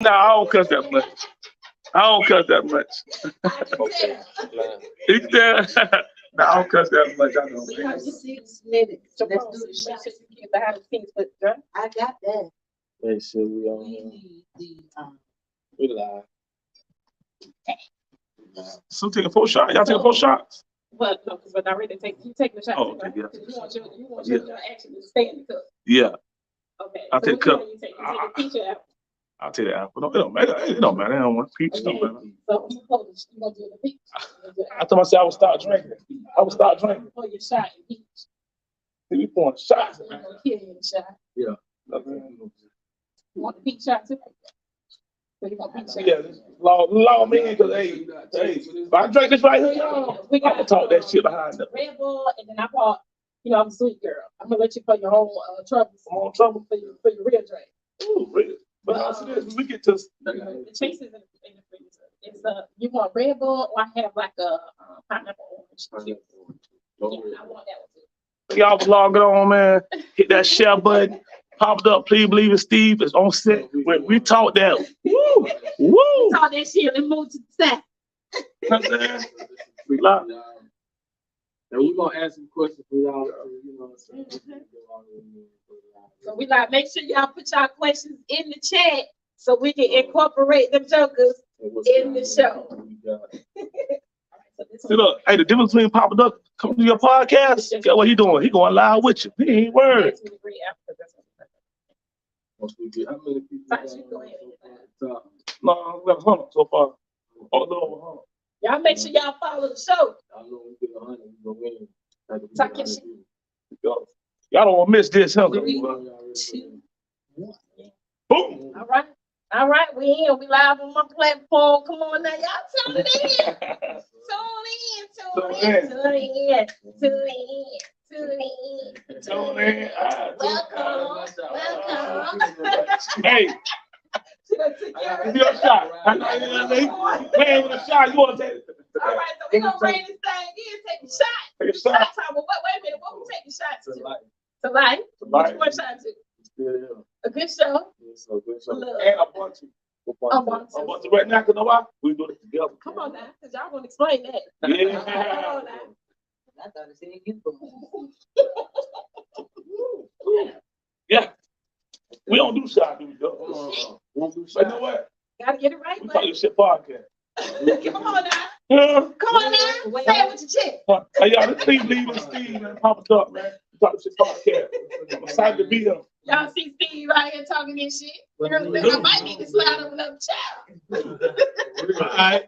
No, I don't cuss that much. I don't cuss that much. Okay. He said, no, I don't cuss that much. I know. We have 6 minutes. Let's do the shot. Behind the scenes, but I got that. Make sure we We on. need the We live. So taking 4 shots. Y'all taking 4 shots? but no, because we're already you taking the shot. Oh, too, right? yeah. 'Cause you want your action to stay in the cup. Yeah, Okay. I'll so take which cup. one you take? You take the peach or apple? I'll take the apple. No, it don't matter. It don't matter. I don't want peach. It don't matter. So you gonna do the peach. I told myself I would start drinking. I would start drinking. For your shot and peach. We pouring shots. I'm gonna kill you in the shot. Yeah. You want the peach shot too? So you want peach shot? Yeah, law man, because hey, if I drink this right here, y'all, we gotta talk that shit behind them. Red Bull, and then I bought, I'm a sweet girl. I'm gonna let you put your own troubles. I'm on trouble. For your real drink. Ooh, really? But also this, we get to The chase is in the freezer. It's you want Red Bull, or I have like a pineapple orange. Yeah, I want that one too. y'all log it on, man. Hit that share button. Pop it up, please believe it, Steve. It's on set. We talk that. Woo! Woo! Talk that shit and move to the side. You know what I'm saying? And we're gonna ask some questions for y'all. You know what I'm saying? So we like make sure y'all put y'all questions in the chat so we can incorporate them jokers in the show. See, look, hey, the difference between PAPADUCK coming to your podcast, guess what he doing? He going live with you. He ain't worried. Once we get, how many people? No, we got 100 so far. Oh, no, Y'all make sure y'all follow the show. I know we get 100, we gonna win. Talk your shit. 100. Y'all don't want to miss this, huh? 3, 2, 1. Boom! All right, we in. We live on my platform. Come on now, y'all tune in. Tune in. Welcome. Hey, give me a shot. Playing with a shot. You want to take it? All right, so we're going to bring this thing in. Take a shot. Take a shot. Wait a minute. What we taking shots to? To life. To life? To life. Which one shot to? Yeah. A good show? So good. So Look. And a bunch of. I want to. Right now, because know why? We do it together. Come on now, because y'all going to explain that. Yeah. Come on now. I thought it said you. Yeah. We don't do shot, do we? But you know what? Gotta get it right, We buddy. talk this shit podcast. Come on now. Yeah. Come on now. Say it with your chest. Hey, y'all, please leave with Steve, man. PAPADUCK, man. We talk this shit podcast. I'm excited to be here. Y'all see Steve right here talking this shit. I might need to slide over another child. All right.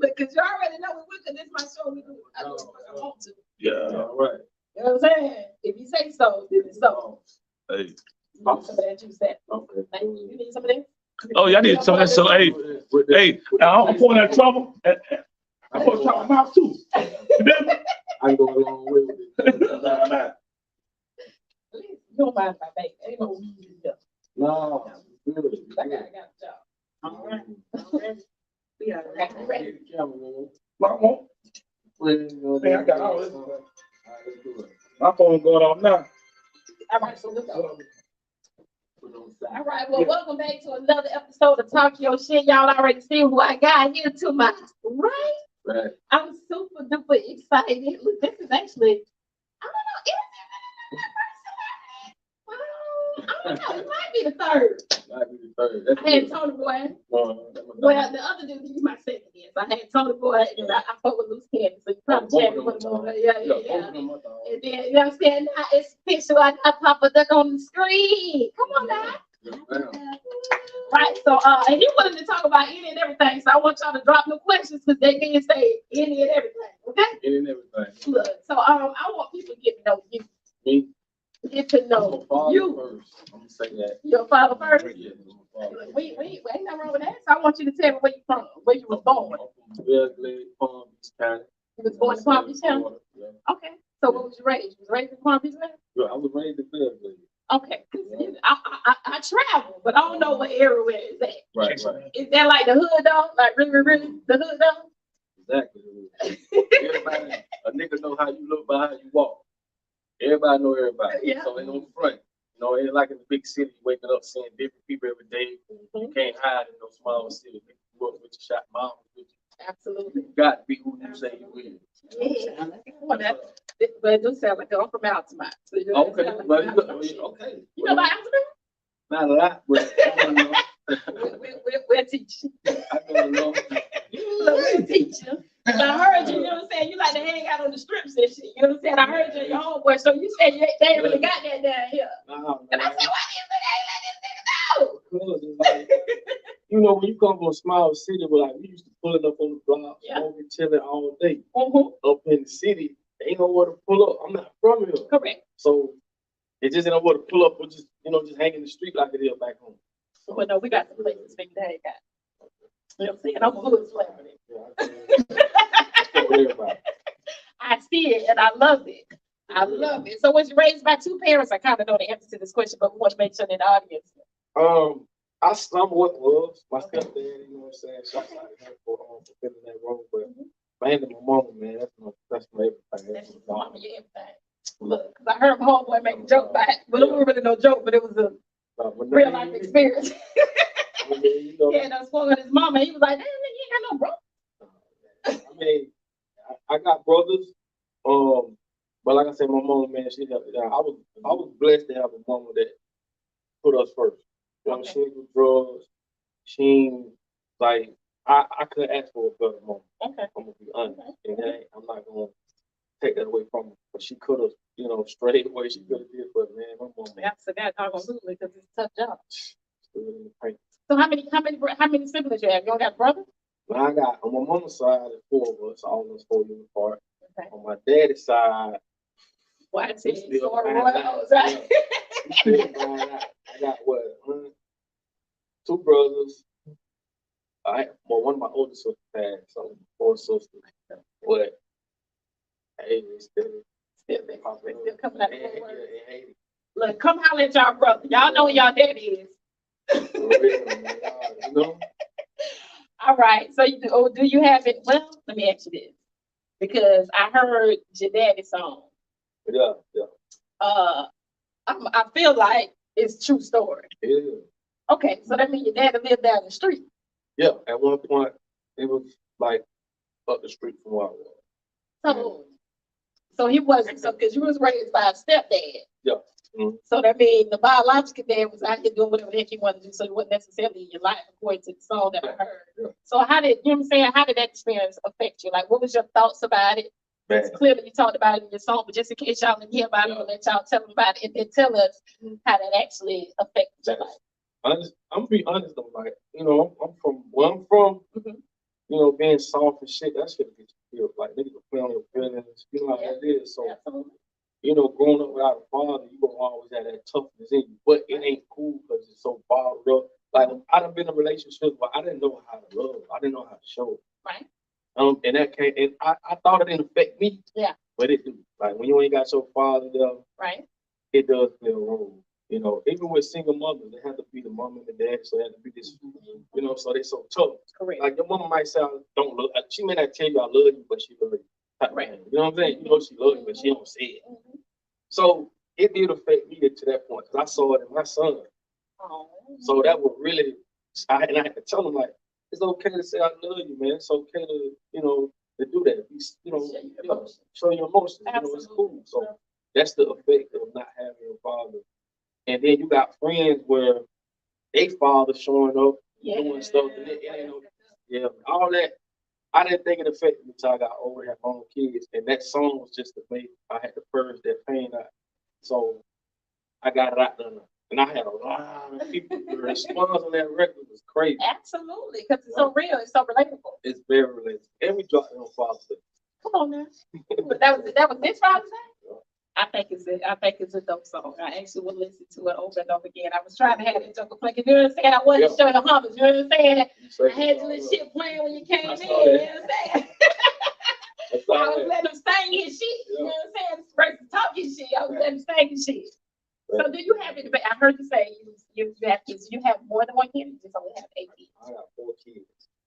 Because you already know we because this is my show. We do I do what I want to. Yeah. all right. You know what I'm saying? If you say so, then it's so. Hey. You want some of that juice that. Okay. Thank you. You need some of that? Oh, y'all need some of that. So, hey, I'm pouring that trouble. I'm pouring trouble in my mouth, too. You feel me? I go along with it. You don't mind if I bake. Ain't no weed in there. No. Really. I got y'all. All right. All right. We are ready. Mama, man, I got all this. My phone going off now. All right, so let's go. All right, well, welcome back to another episode of Talk Your Shit. Y'all already see who I got here to my right. Right. I'm super duper excited. Look, this is actually, I don't know, it might be the third. I had Tony Boy. Well, the other dude, he's my second guest. I had Tony Boy, and I fought with Loose Candy, so you probably chatted with him over. Yeah. And then, you know what I'm saying? Now it's official. I got PAPADUCK on the screen. Come on now. Right, so and he wanted to talk about any and everything, so I want y'all to drop no questions because they can say any and everything, okay? Any and everything. Look, so I want people to get to know you. Me? Get to know you. First. I'm gonna say that. Your father first? Yeah, my father. We ain't nothing wrong with that. So I want you to tell me where you from, where you was born. Palm Beach County. You was born in Palm Beach County? Yeah. Okay. So what was you raised? You was raised in Palm Beach County? Yeah, I was raised in Fairfield. Okay. I travel, but I don't know what area where it's at. Right. Is that like the hood though? Like really, the hood though? Exactly. Everybody, a nigga know how you look by how you walk. Everybody know everybody. Yeah. So ain't no front. You know, it's like in the big city, waking up seeing different people every day. You can't hide in no small city. People grew up with your shot mom with you. Absolutely. You got to be who you say you is. Yeah. Well, but it do sound like I'm from Altamont. So you know, Okay, well, okay. You know about Altamont? Not a lot, but I don't know. We'll teach you. I don't know. Look, we'll teach you. But I heard you, you know what I'm saying? You like to hang out on the strips and shit. You know what I'm saying? I heard you, your homeboy. So you said they ain't really got that down here. Nah, And I said, why do you think they ain't let this nigga know? because it's like, you know, when you come from a small city, where like we used to pull it up on the block, Yeah. smoking, chilling all day. Mm-hmm. Up in the city, they ain't nowhere to pull up. I'm not from here. Correct. So it just ain't nowhere to pull up or just, you know, just hang in the street like it is back home. Well, no, we got some places maybe they ain't got. You know what I'm saying? I'm a hood celebrity. I see it and I love it. I love it. So was you raised by two parents? I kind of know the answer to this question, but we want to make sure that the audience. I somewhat was my stepdad, you know what I'm saying? Shots out to him for fulfilling that role, but mainly my mama, man, that's my everything. That's your mama, your everything. Look, 'cause I heard my homeboy make a joke about it, but it wasn't really no joke, but it was a real life experience. You know, Yeah, that's spoiling his mama. He was like, damn, you ain't got no bro. I mean, I got brothers, but like I said, my mama, man, she helped me out. I was blessed to have a mama that put us first. You know, Okay. she ain't do drugs. She ain't, like, I couldn't ask for a better mama. Okay. I'm gonna be honest, and I'm not gonna take that away from her. But she could have, you know, straight away she could have did, but man, my mama Absolutely, because it's a tough job. stood in the paint. So how many siblings you have? You don't got brothers? Now I got on my mama's side, there's 4 of us, all of us 4 years apart. Okay. On my daddy's side, Why we it's still four finding out. royals, right? We still finding out. I got what? 2 brothers. One of my older sisters passed, so 4 sisters. But hey, they still popping Still up. coming out of And- the woodwork. and- and- Look, come holler at y'all brother. Y'all know who y'all daddy is. for real, man, you know? All right. So do you have it? Well, let me ask you this. Because I heard your daddy's song. Yeah. I feel like it's true story. Yeah. Okay, so that means your daddy lived down the street. Yeah, at one point, it was like up the street from where I was. So he wasn't, so because you was raised by a stepdad. Yeah. Mhm. So that means the biological dad was out here doing whatever the heck he wanted to do, so it wasn't necessarily in your life according to the song that I heard. Yeah. So how did, you know what I'm saying, how did that experience affect you? Like, what was your thoughts about it? Bad. It's clear that you talked about it in your song, but just in case y'all didn't hear about it, we'll let y'all tell them about it and then tell us how that actually affected your life. I'm gonna be honest though, like, you know, I'm from where I'm from, Mhm. you know, being soft and shit, that shit gets you killed. Like niggas will play on your feelings, you know how that is. So, Absolutely. you know, growing up without a father, you gonna always have that toughness in you. But it ain't cool because it's so bottled up. Like I done been in relationships where I didn't know how to love. I didn't know how to show it. Right. And that came, and I thought it didn't affect me. Yeah. But it do. Like when you ain't got your father there, Right. it does play a role. You know, even with single mothers, they have to be the mom and the dad, so they have to be this, you know, so they're so tough. Correct. Like your mama might say, I don't love, she may not tell you I love you, but she love you. Right. You know what I'm saying? You know she love you, but she don't say it. Mhm. So it did affect me to that point, because I saw it in my son. Oh. So that was really, I had to tell him, like, it's okay to say I love you, man. It's okay to, you know, to do that. You know, Show your you know, emotions. show your emotions. You know, it's cool. So that's the effect of not having a father. And then you got friends where they father showing up, doing stuff, and it ain't no, yeah, all that. I didn't think it affected me until I got older, had my own kids, and that song was just the way I had to purge that pain out. So I got it out there, and I had a lot of people. The response on that record was crazy. Absolutely, because it's so real, it's so relatable. It's very relatable. And we dropped it on Father's Day. Come on now. that was this Father's Day? I think it's a dope song. I actually would listen to it over and over again. I was trying to have it joke playing. You know what I'm saying? I wasn't showing the hummus. You know what I'm saying? I had your little shit playing when you came in. You know what I'm saying? I was letting him sing his shit. You know what I'm saying? Versus talking shit. I was letting him sing his shit. So do you have it? I heard you say you have kids. You have more than one kid? You just only have 8 kids. I got 4 kids.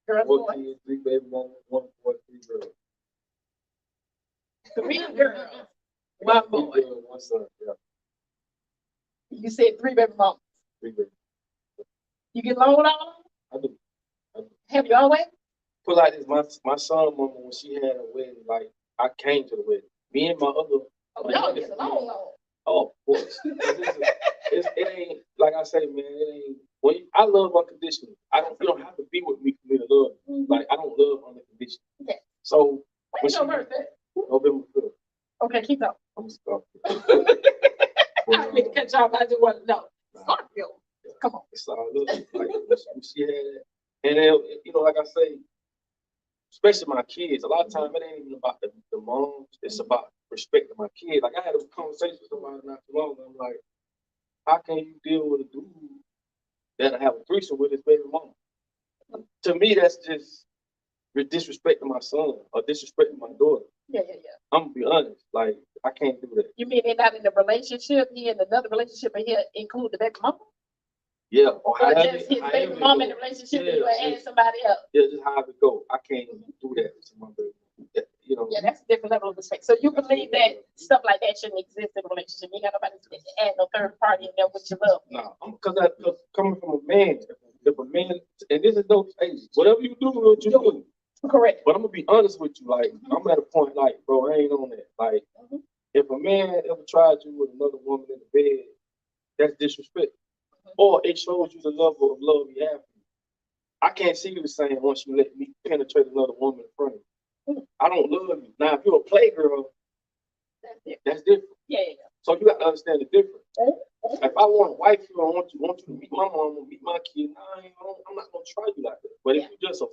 Girls, 4 boys. kids, 3 baby mamas, 1 boy, 3 girls. 3 girls. 1 boy. 1 son, yeah. You said 3 baby mamas. 3 baby. You get along with all of them? I do. Have you always? Put like this, my son mama, when she had a wedding, like I came to the wedding. Me and my other. Oh, y'all get along. Oh, of course. It ain't like I say, man. It ain't. When I love unconditionally. You don't have to be with me for me to love you. Like I don't love unconditionally. Okay. So. When's your birthday? November 5th. Okay, keep up. I'm sorry. I didn't mean to cut y'all. I just want to know. Scorpio. Come on. It's all good. Like when she had that, and then like I say, especially my kids. A lot of times it ain't even about the moms. It's about respecting my kids. Like I had a conversation with somebody not too long ago. I'm like, how can you deal with a dude that'll have a threesome with his baby mama? To me, that's just disrespecting my son or disrespecting my daughter. Yeah. I'm gonna be honest. Like I can't do that. You mean they're not in a relationship? He in another relationship, and he include the baby mama? Yeah. Or just his baby mama in a relationship, and you add somebody else? Yeah, just how it go. I can't do that to my baby. Yeah, that's a different level of respect. So you believe that stuff like that shouldn't exist in a relationship? You got nobody to add no third party in there with your love. No, because coming from a man, if a man, and this is no, hey, whatever you do, what you do. Correct. But I'm gonna be honest with you, like I'm at a point, like bro, I ain't on that. Like if a man ever tried you with another woman in the bed, that's disrespect, or it shows you the level of love you have. I can't see you the same once you let me penetrate another woman in front of you. I don't love you. Now, if you're a playgirl, that's different. Yeah. So you got to understand the difference. If I want to wife you, I want you to meet my mom, meet my kid. I'm not gonna try you like that. But if you're just a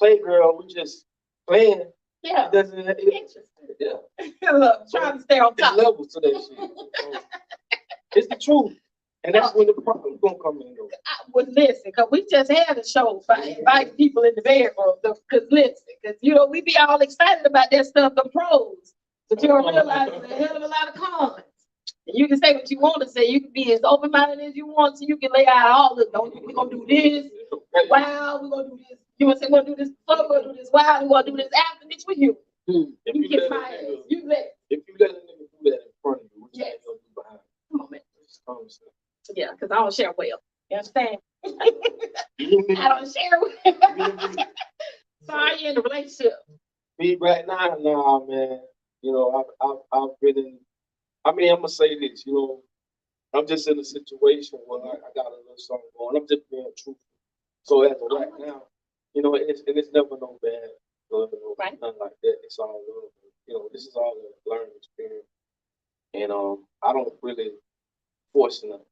playgirl, we just playing. Yeah. It doesn't. Interesting. Yeah. Look, trying to stay on top. There's levels to that shit. So, it's the truth. And that's when the problem's gonna come in. Well, listen, because we just had a show by inviting people in the bedroom. Because we be all excited about that stuff, the pros. But you don't realize there's a hell of a lot of cons. And you can say what you want to say. You can be as open-minded as you want to. You can lay out all the, we're going to do this. Wow, we're going to do this. You want to say, we're going to do this before, we're going to do this while, we're going to do this after. Bitch, with you. You get fired. If you let a nigga do that in front of you, what you gonna do behind you? Come on, man. Yeah, because I don't share well. You understand? I don't share well. So are you in a relationship? Me right now, nah, man. I've been in. I'm gonna say this. I'm just in a situation where I got a little something going. I'm just being truthful. So as of right now, it's never no bad blood or nothing like that. It's all love. This is all a learning experience, and I don't really force nothing.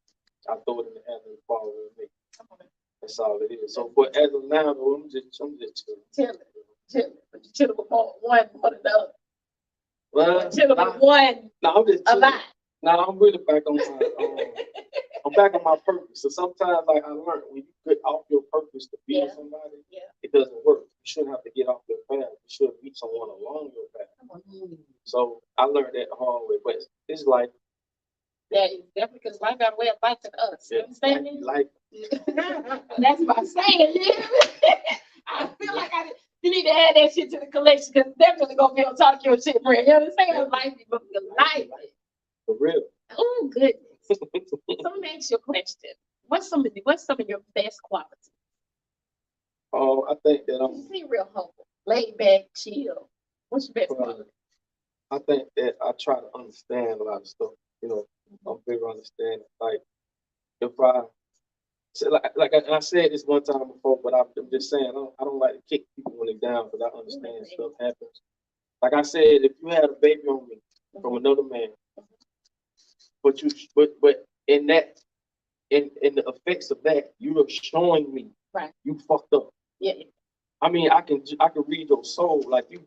I throw it in the hand and follow with me. That's all it is. So, but as of now, though, I'm just chilling. Chilling. But you chilling with one or the other. Well, chilling with one. No, I'm just a lot. No, I'm really back on my. I'm back on my purpose. So sometimes, like I learned, when you get off your purpose to be with somebody, it doesn't work. You shouldn't have to get off your path. You should meet someone along your path. So I learned that the hard way. But it's like. Yeah, definitely, because life got a way of life to us. You understand me? Like. That's what I'm saying. I feel like you need to add that shit to the collection because it's definitely gonna be on top of your shit, friend. You understand? Life is gonna be life. For real. Oh goodness. So let me ask you a question. What's some of your best qualities? Oh, I think that You seem real humble, laid back, chill. What's your best quality? I think that I try to understand a lot of stuff. I'm big on understanding. Like if I say, like I said this one time before, but I'm just saying I don't like to kick people when they're down because I understand stuff happens. Like I said, if you had a baby on me from another man, but in that in the effects of that, you are showing me you fucked up. Yeah. I mean, I can read your soul, like you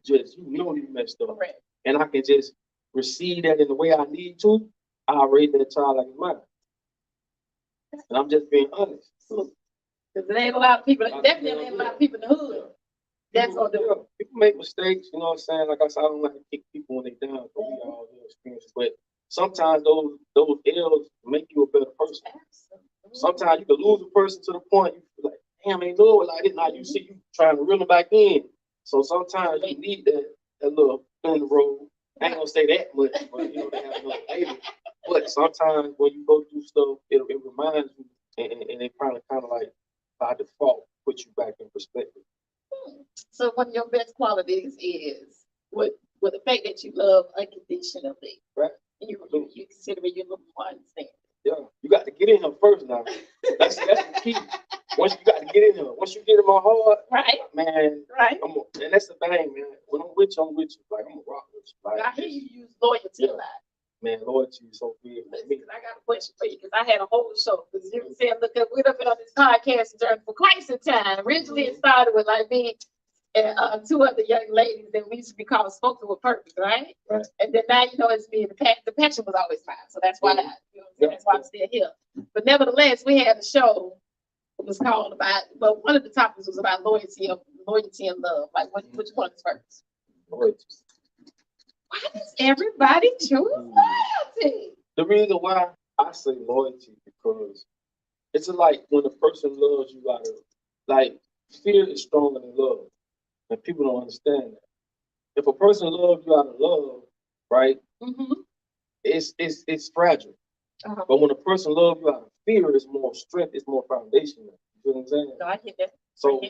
messed up, and I can just receive that in the way I need to. I'll raise that child like it's mine. And I'm just being honest. Because there ain't a lot of people, definitely ain't a lot of people in the hood. That's what people make mistakes, you know what I'm saying? Like I said, I don't like to kick people when they're down, but we all do experiences. But sometimes those L's make you a better person. Sometimes you can lose a person to the point you feel like, damn, ain't know it like this. Now you see you trying to reel them back in. So sometimes you need that little in the road. I ain't gonna say that much, but they have another baby. But sometimes when you go through stuff, it reminds you, and it kind of like by default put you back in perspective. So one of your best qualities is with the fact that you love unconditionally. Right. You consider your little one thing. Yeah, you got to get in here first now. That's the key. Once you got to get in here, once you get in my heart, Right. man. Right. And that's the thing, man. When I'm with you, Like I'm a rock with you. Like, I hear you use loyalty a lot. Man, loyalty is so big for me. I got a question for you because I had a whole show. Because you said, look, we've been on this podcast journey for quite some time. Originally, it started with like me and two other young ladies that we used to be called Spoken with Purpose, right? Right. And then now, it's me. The passion was always mine. So that's why, that's why I'm still here. But nevertheless, we had a show. It was called but one of the topics was about loyalty and love. Like, which one is first? Loyalty. Why does everybody choose loyalty? The reason why I say loyalty because it's like when a person loves you out of like fear is stronger than love, and people don't understand that. If a person loves you out of love, right, it's fragile. But when a person loves you out of fear, it's more strength, it's more foundational. You know what I'm saying? No, I get that. So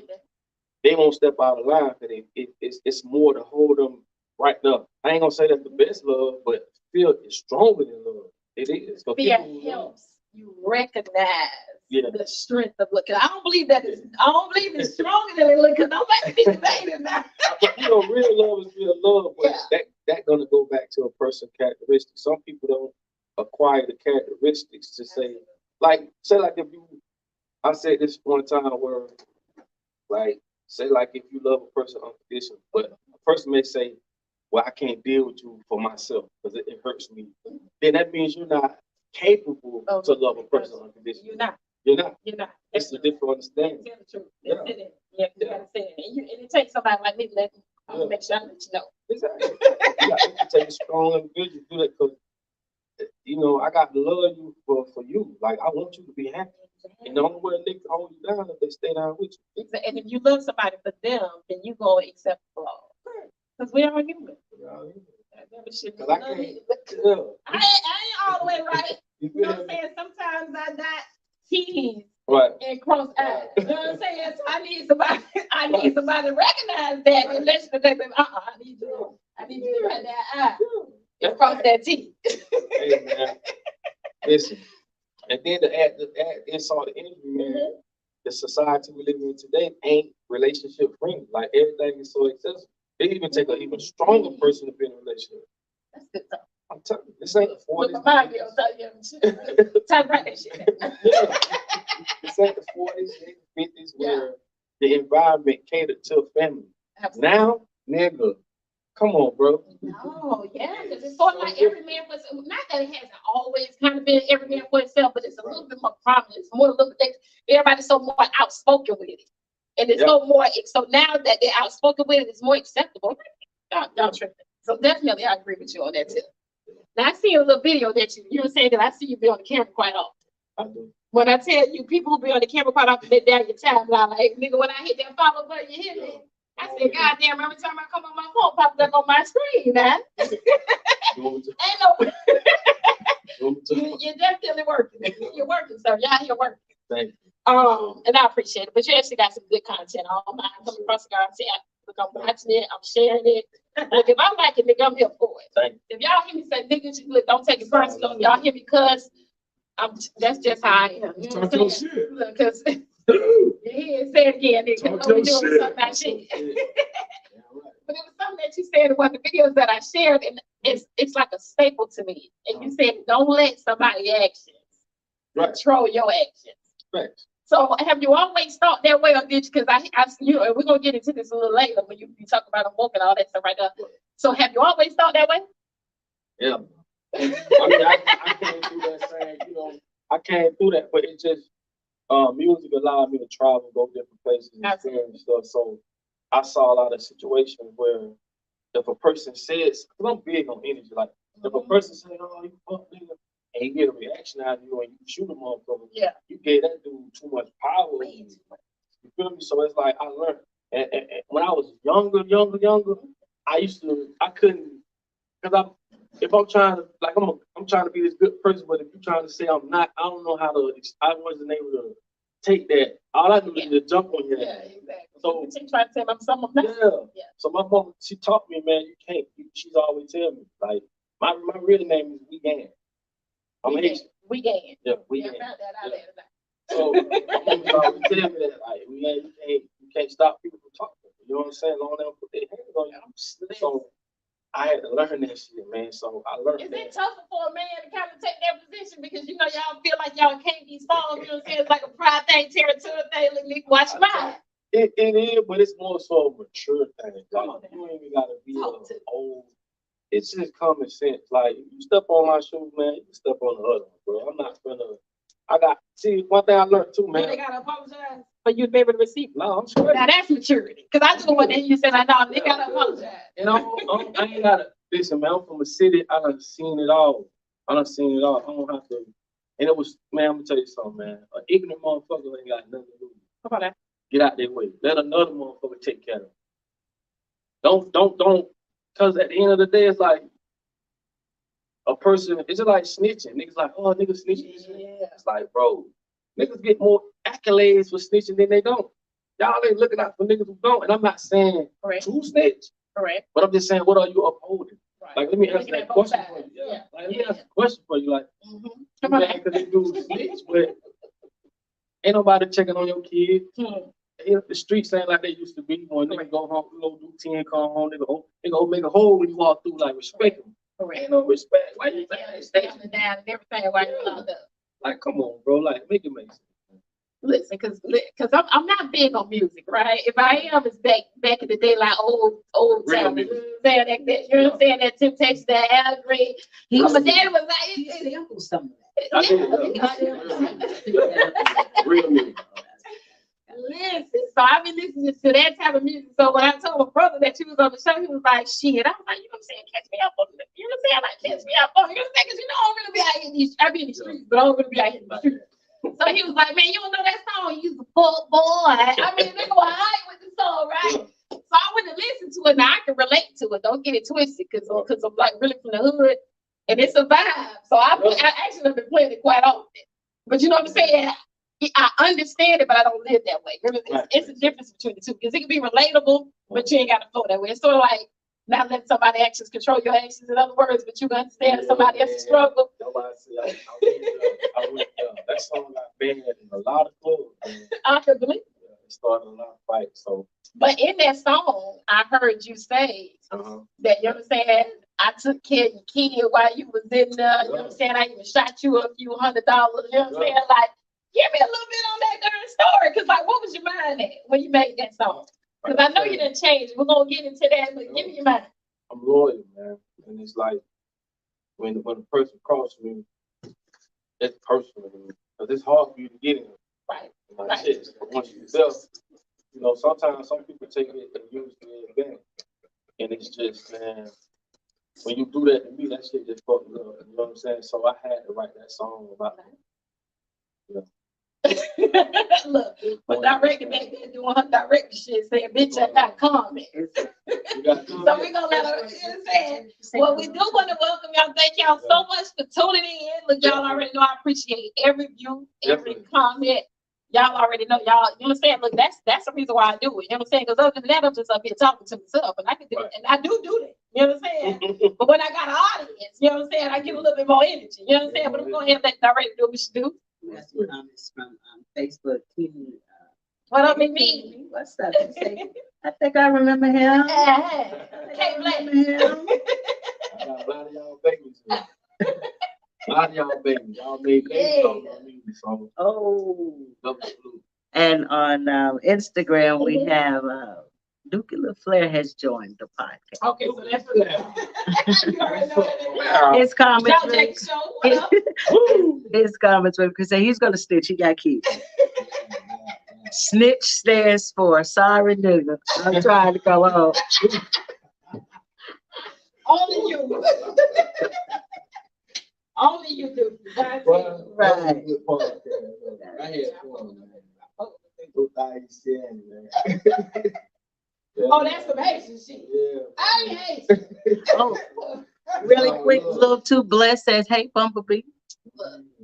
they won't step out of line because it's more to hold them right up. I ain't gonna say that's the best love, but fear is stronger than love. It is. Fear helps you recognize the strength of look. I don't believe it's stronger than it look because nobody be debating now. But real love is real love, but that gonna go back to a person's characteristic. Some people don't acquire the characteristics to say if you I said this one time where if you love a person unconditionally, but a person may say, well, I can't deal with you for myself because it hurts me. Then that means you're not capable to love a person unconditionally. You're not. It's a different understanding. Tell the truth. You gotta say it. And it takes somebody like me to make sure I let you know. Exactly. You got to take a strong individual to do that because I got to love you for you. Like I want you to be happy. And the only way they can hold you down is they stay down with you. And if you love somebody for them, then you go accept flaws. Because we are human. I ain't all the way right. You know what I'm saying? Sometimes I not tease and cross eyes. You know what I'm saying? So I need somebody to recognize that and let you know, I need you to right that eye and cross that T. Hey man, listen. And then to add insult the energy, man, the society we live in today ain't relationship friendly. Like everything is so accessible. It even take an even stronger person to be in a relationship. That's good stuff. I'm telling you, this ain't the 40s. Remind me, time to write that shit. This ain't the 40s, 50s where the environment catered to a family. Absolutely. Now, nigga, come on, bro. Oh, yeah, because it's sort of like every man for himself. Not that it hasn't always kind of been every man for himself, but it's a little bit more prominent. It's more a little bit, everybody's so more outspoken with it. And it's so now that they're outspoken with it, it's more acceptable. Y'all tripping. So definitely I agree with you on that too. Now I see a little video that you were saying that I see you be on the camera quite often. I do. When I tell you people who be on the camera quite often, they down your timeline. Like, nigga, when I hit that follow button, you hear me? I said, God damn, every time I come on my phone, pops up on my screen, man. Ain't no. You're definitely working. You're working, sir. Y'all here working. Thank you. And I appreciate it. But you actually got some good content on mine. Coming across the guard, look, I'm watching it, I'm sharing it. Look, if I like it, nigga, I'm here for it. Thank you. If y'all hear me say, nigga, look, don't take it personal. If y'all hear me cuss, that's just how I am. You know what I'm saying? Look, because say it again, nigga. Talk your shit. About shit. But it was something that you said in one of the videos that I shared, and it's like a staple to me. And you said, don't let somebody's actions control your actions. Right. So have you always thought that way, or did you? Because we're gonna get into this a little later when you talk about a book and all that stuff right there. So have you always thought that way? Yeah. I mean, I came through that saying, I came through that, but it just music allowed me to travel, go different places, experience stuff. So I saw a lot of situations where if a person says, because I'm big on energy, like if a person says, "Oh, you fuck nigga," and you get a reaction out of you and you shoot them motherfucker, you gave that dude too much power. You feel me? So it's like I learned. And when I was younger, I couldn't, because if I'm trying to, like, I'm trying to be this good person, but if you're trying to say I'm not, I don't know how to, I wasn't able to take that. All I do is just jump on your ass. Exactly. So, She trying to say I'm something I'm not. yeah. So my mom, she taught me, man, you can't, she's always tell me, like, my real name is Wegan. I'm Haitian. Wegan. Yeah, Wegan. I found that out later. So my mom always tell me that, like, Wegan, you can't stop people from talking. You know what I'm saying? Long as they don't put their hands on you. So I had to learn that shit, man. So I learned. Is it tougher for a man to kind of take that position because you know y'all feel like y'all can't be strong? You know what I'm saying? It's like a pride thing, territorial thing. Let me watch mine. It is, but it's more so a mature thing. Like, you ain't even gotta be old. It's just common sense. Like, you step on my shoes, man, you step on the other one, bro. I'm not gonna. See, one thing I learned too, man. They gotta apologize for you to be able to receive. No, I'm straight. Now that's maturity. Because I just want to hear you say, like, no, they gotta apologize. And I ain't gotta, listen, man, I'm from a city, I done seen it all. I don't have to. And it was, man, I'm gonna tell you something, man. An ignorant motherfucker ain't got nothing to do with it. Come on now. Get out their way. Let another motherfucker take care of it. Don't, because at the end of the day, it's like, a person, it's just like snitching. Niggas like, oh, niggas snitching. Yeah. It's like, bro, niggas get more accolades for snitching than they don't. Y'all ain't looking out for niggas who don't. And I'm not saying to snitch. Correct. But I'm just saying, what are you upholding? Right. Like, let me answer that question for you. Yeah. Like, let me ask a question for you. Like, Come on. because they do snitch, but ain't nobody checking on your kid. The streets ain't like they used to be. When niggas go home, go do 10, come home, nigga make a hole when you walk through, like, respect them. Correct. Ain't no respect. Why you stay on the down and everything while you're locked up? Like, come on, bro. Like, make it make sense. Listen, because I'm not big on music, right? If I am, it's back in the day, like old time. You know what I'm saying? That Temptation, that Al Green. My dad was like, He samples some of Real music. Listen, so I've been listening to that type of music. So when I told my brother that you was on the show, he was like, shit. I was like, you know what I'm saying? Catch me up on it. You know what I'm saying? Like, catch me up on it. You know what I'm saying? Because you know, I don't really be out here in these, I be in the streets, but I don't really be out here in the streets. So he was like, man, you don't know that song? You the fuck boy. I mean, they go high with the song, right? So I went to listen to it. Now I can relate to it. Don't get it twisted, because I'm like really from the hood, and it's a vibe. So I actually have been playing it quite often. But you know what I'm saying? I understand it, but I don't live that way. It's a difference between the two, because it can be relatable, but you ain't got to flow that way. It's sort of like not letting somebody actions control your actions, in other words, but you can understand somebody else's struggle. That song got banned in a lot of clubs. I can believe it. It started a lot of fights. So, but in that song, I heard you say that, you know what I'm saying, I took care of your kid while you was in there. You know what I'm saying? I even shot you a few $100. You know what I'm saying? Like, give me a little bit on that darn story. Because, like, what was your mind at when you made that song? Because I know you didn't change. We're going to get into that, but give me your mind. I'm loyal, man. And it's like, when a person crosses me, it's personal to me. Because it's hard for you to get in. Right. Like, shit. Once you feel, you know, sometimes some people take it and use it in advantage. And it's just, man, when you do that to me, that shit just fucked me up. You know what I'm saying? So I had to write that song about that. Look, but director back there doing her director shit, saying, bitch, I got comment. So we're gonna let her, you know what I'm saying? Well, we do want to welcome y'all. Thank y'all so much for tuning in. Look, y'all already know I appreciate every view, every comment. Y'all already know, y'all, you know what I'm saying? Look, that's the reason why I do it. You know what I'm saying? Because other than that, I'm just up here talking to myself, and I can do it, and I do that. You know what I'm saying? But when I got an audience, you know what I'm saying, I give a little bit more energy. You know what I'm saying? But I'm gonna have that director do what we should do. That's comments from Facebook. What up, me? What's up? I think I remember him. Can't blame him. I got a lot of y'all babies. A lot of y'all babies. Y'all made babies on me. So. Oh. And on Instagram, we have Duke LaFleur has joined the podcast. Okay, so that's what you already know that. His comments. His comments were because he's gonna snitch. He got kids. Snitch stands for sorry nigga. I'm trying to go home. Only you. Only you do. Well, right. I had fun, man. Oh, that's some Haitian shit. Yeah. I ain't Haitian. Oh. Really quick, little too blessed says, hey, Bumblebee.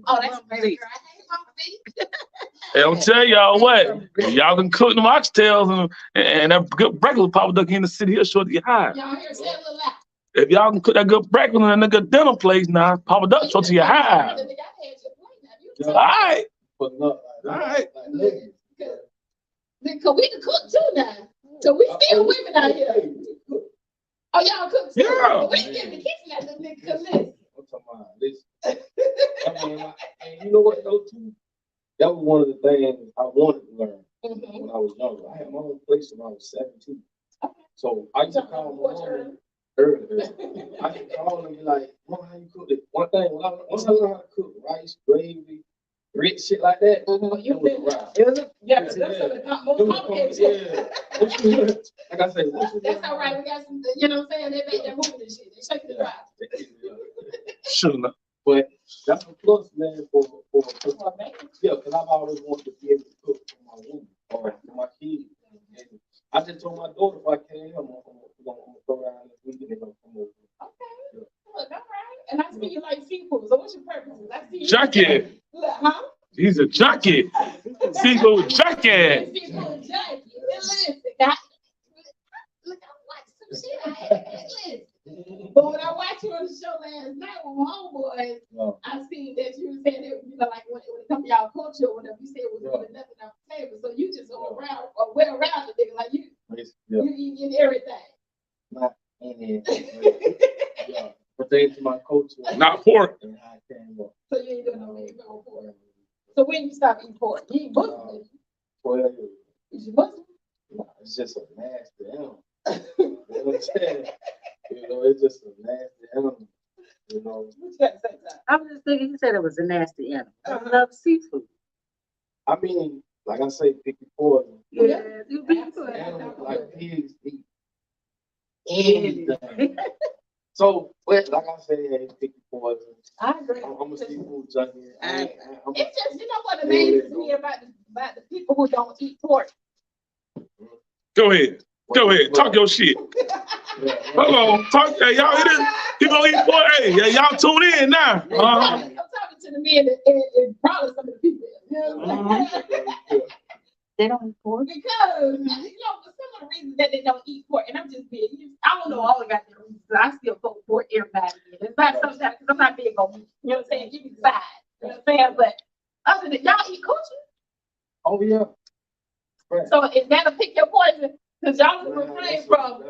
Oh, that's a baby girl. Hey, I'm telling y'all what, y'all can cook them oxtails and that good breakfast with Papa Duck in the city, he'll show you high. Y'all hear say a little loud. If y'all can cook that good breakfast and that good dinner place now, Papa Duck show to you high. All right. All right. Because we can cook too now. So we still women out here. Oh, y'all cook too? Yeah. We get in the kitchen at the nigga cook this. I'm talking about this. And you know what though too? That was one of the things I wanted to learn when I was younger. I had my own place when I was 17. So I used to call my mom early. I used to call her and be like, Mom, how you cook it? One thing, once I learned how to cook rice, gravy, rich shit like that, You it was been a wrap. yeah, that's most complicated. Yeah. Like I said, That's all right. We got some, you know what I'm saying? They make that moving and shit. They shake the drive. Sure enough. But that's a plus, man, for yeah, because I've always wanted to be able to cook for my woman or for my kids. And I just told my daughter if I can, I'm gonna throw down this weekend and gonna come over. Okay. Look, all right. And I see you like seafood. So what's your purpose? I see you. Junkie. Look, huh? He's a junkie. Seafood junkie. Seafood junkie. Listen, look, I watched some shit. I had listen. But when I watched you on the show last night with homeboys, I seen that you were saying that, you know, like when it comes to y'all culture or whatever, you said it was really nothing on the table. So you just go around or way around the nigga, like you eat everything. Not in it. Yeah. Pertaining to my culture. Not pork. And how I came up. So you ain't doing no meat, no pork. So when you stop eating pork, you eat Muslim? 12 years. Is you Muslim? No, it's just a nasty animal. You know what I'm saying? You know, it's just a nasty animal. You know. What you got to say, Ty? I was just thinking, he said it was a nasty animal. I love seafood. I mean, like I say, picky poison. Yeah, you be good. Animals like pigs eat anything. So, but like I say, ain't picky poison. I agree. I'm a seafood junkie. It's just, you know what amazes me about the people who don't eat pork? Go ahead. Go ahead. Talk your shit. Hold on. Talk. Hey, y'all hear this? He gonna eat pork. Hey, yeah, y'all tune in now. I'm talking to the men and probably some of the people. You know what I'm saying? They don't eat pork? Because, you know, for some of the reasons that they don't eat pork, and I'm just being, I don't know all the goddamn reasons, but I still vote for everybody. It's not sometimes, because I'm not big on meat. You know what I'm saying? Give me the side. You know what I'm saying? But other than, y'all eat coochie? Oh, yeah. Right. So is that a pick your poison? Because y'all refrain from.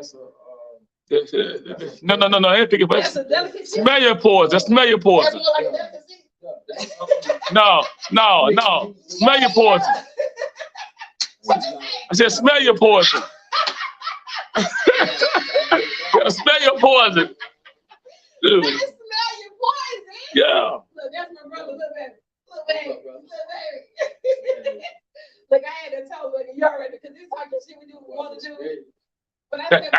No. Ain't pick That's a it. delicacy. Smell your poison. Smell your That's poison. more like a delicacy. No. Smell your poison. I said, smell your poison. Smell your poison. Dude. Smell your poison. Yeah. Look, that's my brother. Look, baby. Look, I had to tell him, you already, because this talking shit we do, we want to do. But I said,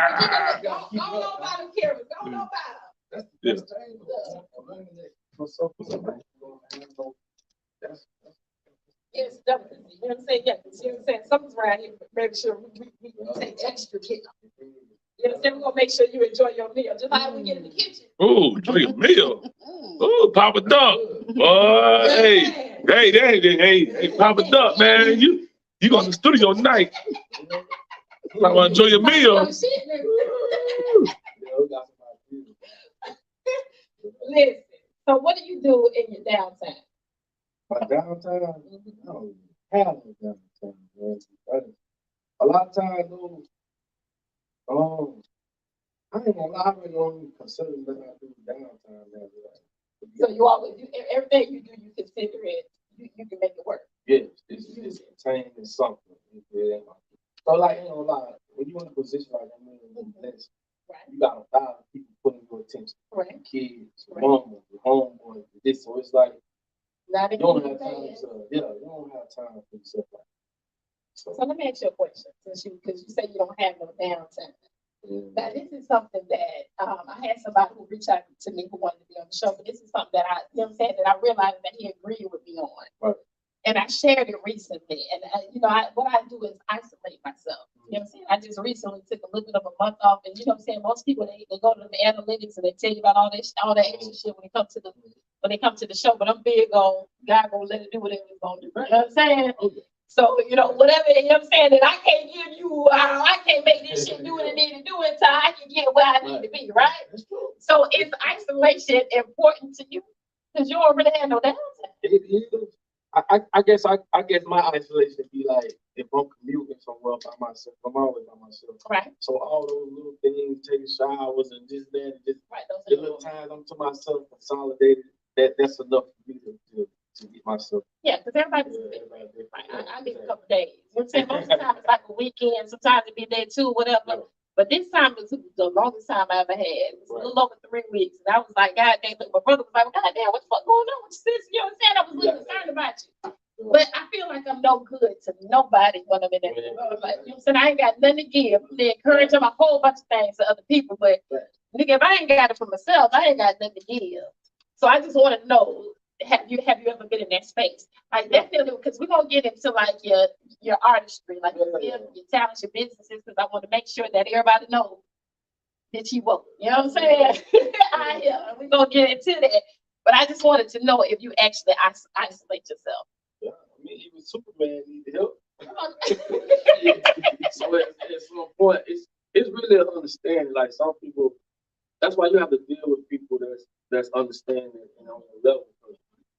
don't know about them cameras. Don't know about them. Yeah. It's definitely, you know what I'm saying? Yeah, you know what I'm saying? Something's around here, make sure we take extra care. You know what I'm saying? We're going to make sure you enjoy your meal, just like we get in the kitchen. Ooh, enjoy your meal. Ooh, Papa Duck. Boy, hey, Papa Duck, man. You go to the studio tonight. I want to enjoy your meal. Listen, so what do you do in your downtime? My downtime? I don't have no downtime, man. A lot of times, though, I ain't gonna lie, I really don't even consider that I do downtime, man. So you always do everything you do, you consider it, you can make it work. Yes, it's entertaining something. So, like, you know, like, when you're in a position like I'm in this, you got 1,000 people putting your attention. Right. Kids, mama, your homeboy, this. So it's like, Not you don't have time to, you don't have time for yourself. So let me ask you a question, because you say you don't have no downtime. Now, this is something that I had somebody who reached out to me who wanted to be on the show, but this is something that you know what I'm saying, that I realized that he agreed with me on. Right. And I shared it recently. And, what I do is isolate myself. You know what I'm saying? I just recently took a little bit of a month off, and you know what I'm saying? Most people they go to the analytics and they tell you about all that extra shit when they come to the show. But I'm big on God gonna let it do whatever it's gonna do. You know what I'm saying? So, you know, whatever, you know what I'm saying, that I can't give you, I can't make this shit do what it need to do until I can get where I need to be, right? So is isolation important to you? Because you don't really have no downside. It is. I guess my isolation would be like if I'm commuting somewhere by myself. I'm always by myself. Right. So all those little things, taking showers and just that, and just Right. Those the are little little times I'm to myself, consolidated. That's enough for me to get myself. Yeah, because everybody's different. Right. I need a couple days. You know what I'm saying? Most of the time it's like a weekend. Sometimes it be a day too, whatever. But this time was the longest time I ever had. It was a little over 3 weeks. And I was like, God damn, my brother was like, God damn, what the fuck going on with your sis? You know what I'm saying? I was really concerned about you. But I feel like I'm no good to nobody when I'm in that. Like, you know what I'm saying? I ain't got nothing to give. I'm to encourage them a whole bunch of things to other people. But nigga, if I ain't got it for myself, I ain't got nothing to give. So I just want to know, have you ever been in that space? Like definitely, because we're gonna get into like your artistry, like your talents, your businesses, because I want to make sure that everybody knows that you woke. You know what I'm saying? We're gonna get into that. But I just wanted to know if you actually isolate yourself. Yeah, I mean, even Superman needs help. So at some point, it's really an understanding. Like some people, that's why you have to deal with people that's understanding, you know, on a level.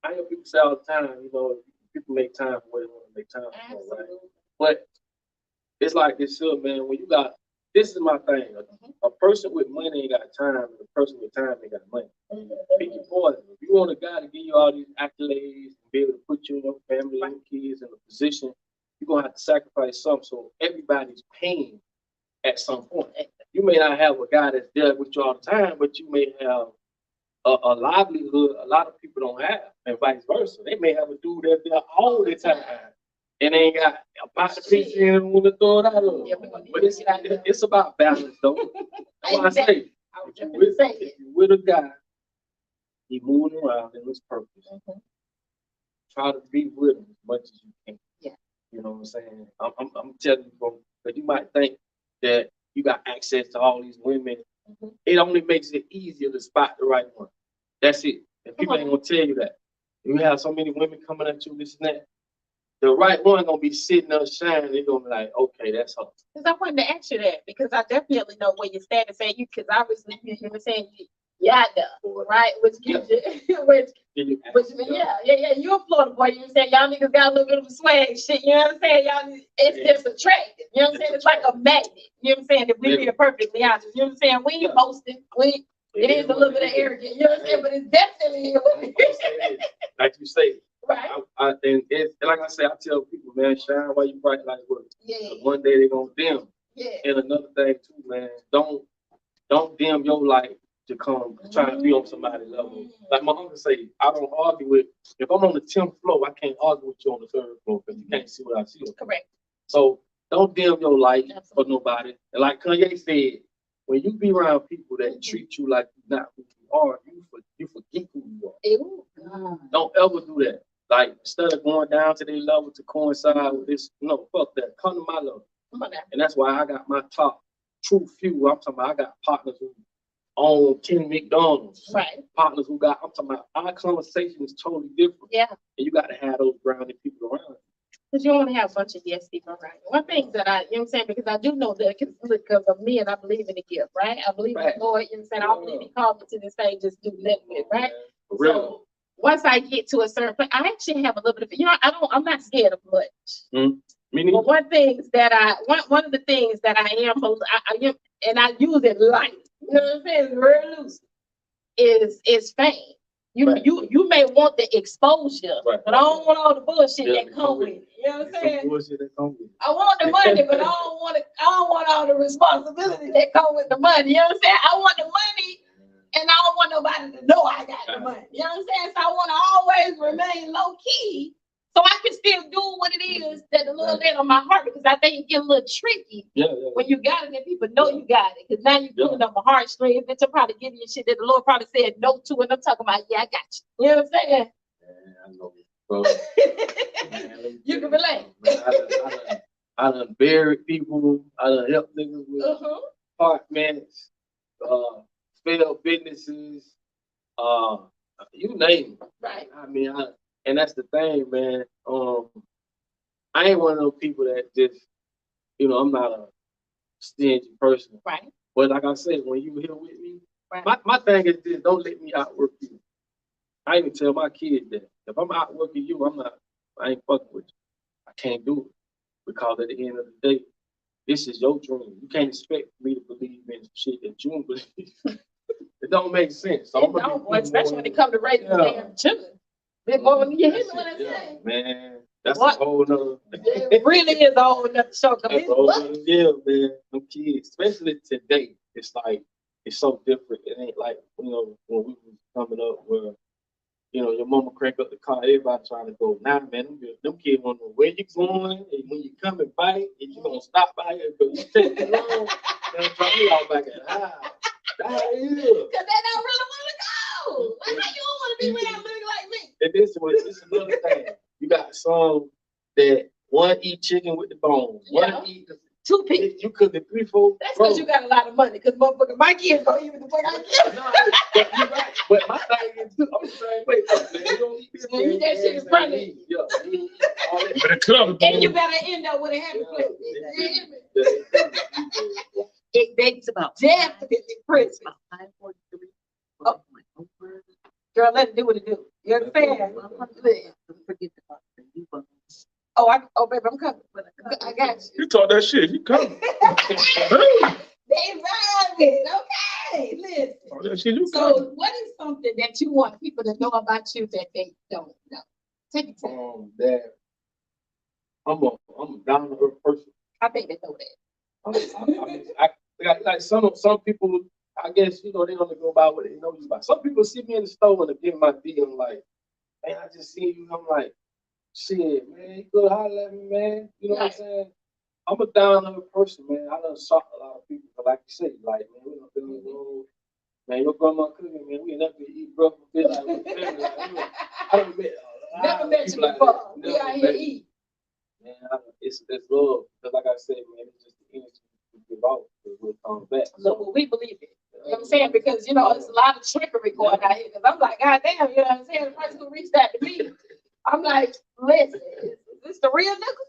I hear people say all the time, you know, people make time for what they want to make time for, right? But it's like this, man. When you got, this is my thing. A person with money ain't got time, and a person with time ain't got money. Pick your poison. If you want a guy to give you all these accolades and be able to put you and your family and your kids in a position, you're gonna have to sacrifice something. So everybody's paying at some point. You may not have a guy that's there with you all the time, but you may have a livelihood a lot of people don't have, and vice versa. They may have a dude that's there all the time and they ain't got a pot of peach and want to throw it out of. But it's about balance, though. That's what I say. If you're with a guy, he moving around in his purpose. Try to be with him as much as you can. Yeah. You know what I'm saying? I'm telling you, bro, but you might think that you got access to all these women. It only makes it easier to spot the right one. That's it. And people ain't gonna tell you that. You have so many women coming at you, this and that. The right one gonna be sitting there shining. They're gonna be like, okay, that's her. Because I wanted to ask you that, because I definitely know where you stand and say you, because obviously you were saying yeah, right? Which gives you, you're a Florida boy. You know what I'm saying? Y'all niggas got a little bit of a swag shit. You know what I'm saying? Y'all, it's just attractive. You know what I'm saying? It's like a magnet. You know what I'm saying? If we be perfectly honest, you know what I'm saying? We ain't boasting. It is a little bit of arrogant. You know what I'm saying? But it's definitely like you say. Right. And like I say, I tell people, man, shine while you bright like what. Yeah. One day they're gonna dim. Yeah. And another thing too, man, don't dim your light to come try to be on somebody's level. Like my uncle say, I don't argue with. If I'm on the 10th floor, I can't argue with you on the 3rd floor because you can't see what I see. Correct. So don't dim your light for nobody. And like Kanye said, when you be around people that treat you like you're not who you are, you forget who you are. Don't ever do that. Like instead of going down to their level to coincide with this, no, fuck that. Come to my level. And that's why I got my top true few. I'm talking about I got partners who own 10 McDonald's. Right. Partners who got, I'm talking about our conversation is totally different. Yeah. And you got to have those grounded people around you. Because you don't want to have a bunch of yes people around you. One thing that I, you know what I'm saying, because I do know that because of me and I believe in the gift, right? I believe in the Lord, you know what I'm saying? I don't believe he called me to this thing just do nothing with, right? For real. So once I get to a certain place, I actually have a little bit of, you know, I'm not scared of much. But one of the things that I am, and I use it light, you know what I'm saying, very loose, is fame. You may want the exposure, but I don't want all the bullshit that come with it. You know what I'm saying? I want the money, but I don't want all the responsibility that come with the money. You know what I'm saying? I want the money, and I don't want nobody to know I got the money. You know what I'm saying? So I want to always remain low key, so I can still do what it is that the Lord laid on my heart, because I think it get a little tricky when you got it and people know you got it. Because now you're pulling up a heartstring. Bitch, I'm probably giving you shit that the Lord probably said no to, and I'm talking about, yeah, I got you. You know what I'm saying? Man, I know. Bro, you can relate. Man, I done buried people. I done helped niggas with apartments, failed businesses, you name it. Right. I mean, and that's the thing, man. I ain't one of those people that just, you know, I'm not a stingy person. Right. But like I said, when you here with me, Right. my thing is this: don't let me outwork you. I even tell my kids that if I'm outworking you, I ain't fucking with you. I can't do it because at the end of the day, this is your dream. You can't expect me to believe in shit that you don't believe. It don't make sense. So It don't, especially when it comes to raising damn children. Bit more than you hear me when I say. Man, that's What? a whole nother. It really is a whole nother show. That's a whole nother deal, man. Them kids, especially today, it's like it's so different. It ain't like, you know, when we was coming up where, you know, your mama crank up the car, everybody trying to go. Nah, man, them kids want to know where you going, and when you coming back, and you gonna stop by here, but you take too long, they'll drop me out back at the house. Because they don't really want to go. Why you don't want to be around niggas like me? And this is another thing. You got some that one eat chicken with the bones, one eat the 2 pieces. you cook the 3, 4. That's because you got a lot of money. Because motherfucker, my kids don't eat what the fuck I get. No, but you're right. But my thing is, I'm the same way. Man, you don't eat this. You eat that shit in front of you. Yeah, you eat all that. Better cover. And you better end up with a happy place. You hear me? It dates about Definitely Christmas. about 5:43. Oh. Girl, let it do what it do. You understand? Don't forget about the new ones. Oh, baby, I'm coming. I got you. You talk that shit. You coming. They ride with it. Okay, listen. Talk that shit. You coming. So, what is something that you want people to know about you that they don't know? Take it to That I'm a down to earth person. I think they know that. I like some people. I guess you know they only go by what they know you about. Some people see me in the store and they give my DM like, man, I just see you. I'm like, shit, man, you could holler at me, man. You know what I'm saying? I'm a down to earth person, man. I done saw a lot of people, but like you say, like, man, we done been on the road. Man, your grandma cooking, man. We ain't never eat breakfast. Like, with family. Like, I done met a lot Never of met you people before. like We out here eat. Man, it's love. Because like I said, man, it's just the energy we give out. We'll come back. Look, well, we believe it. You know what I'm saying? Because, you know, there's a lot of trickery going out here. Because I'm like, God damn, you know what I'm saying? The person who reached out to me, I'm like, listen, is this the real nigga?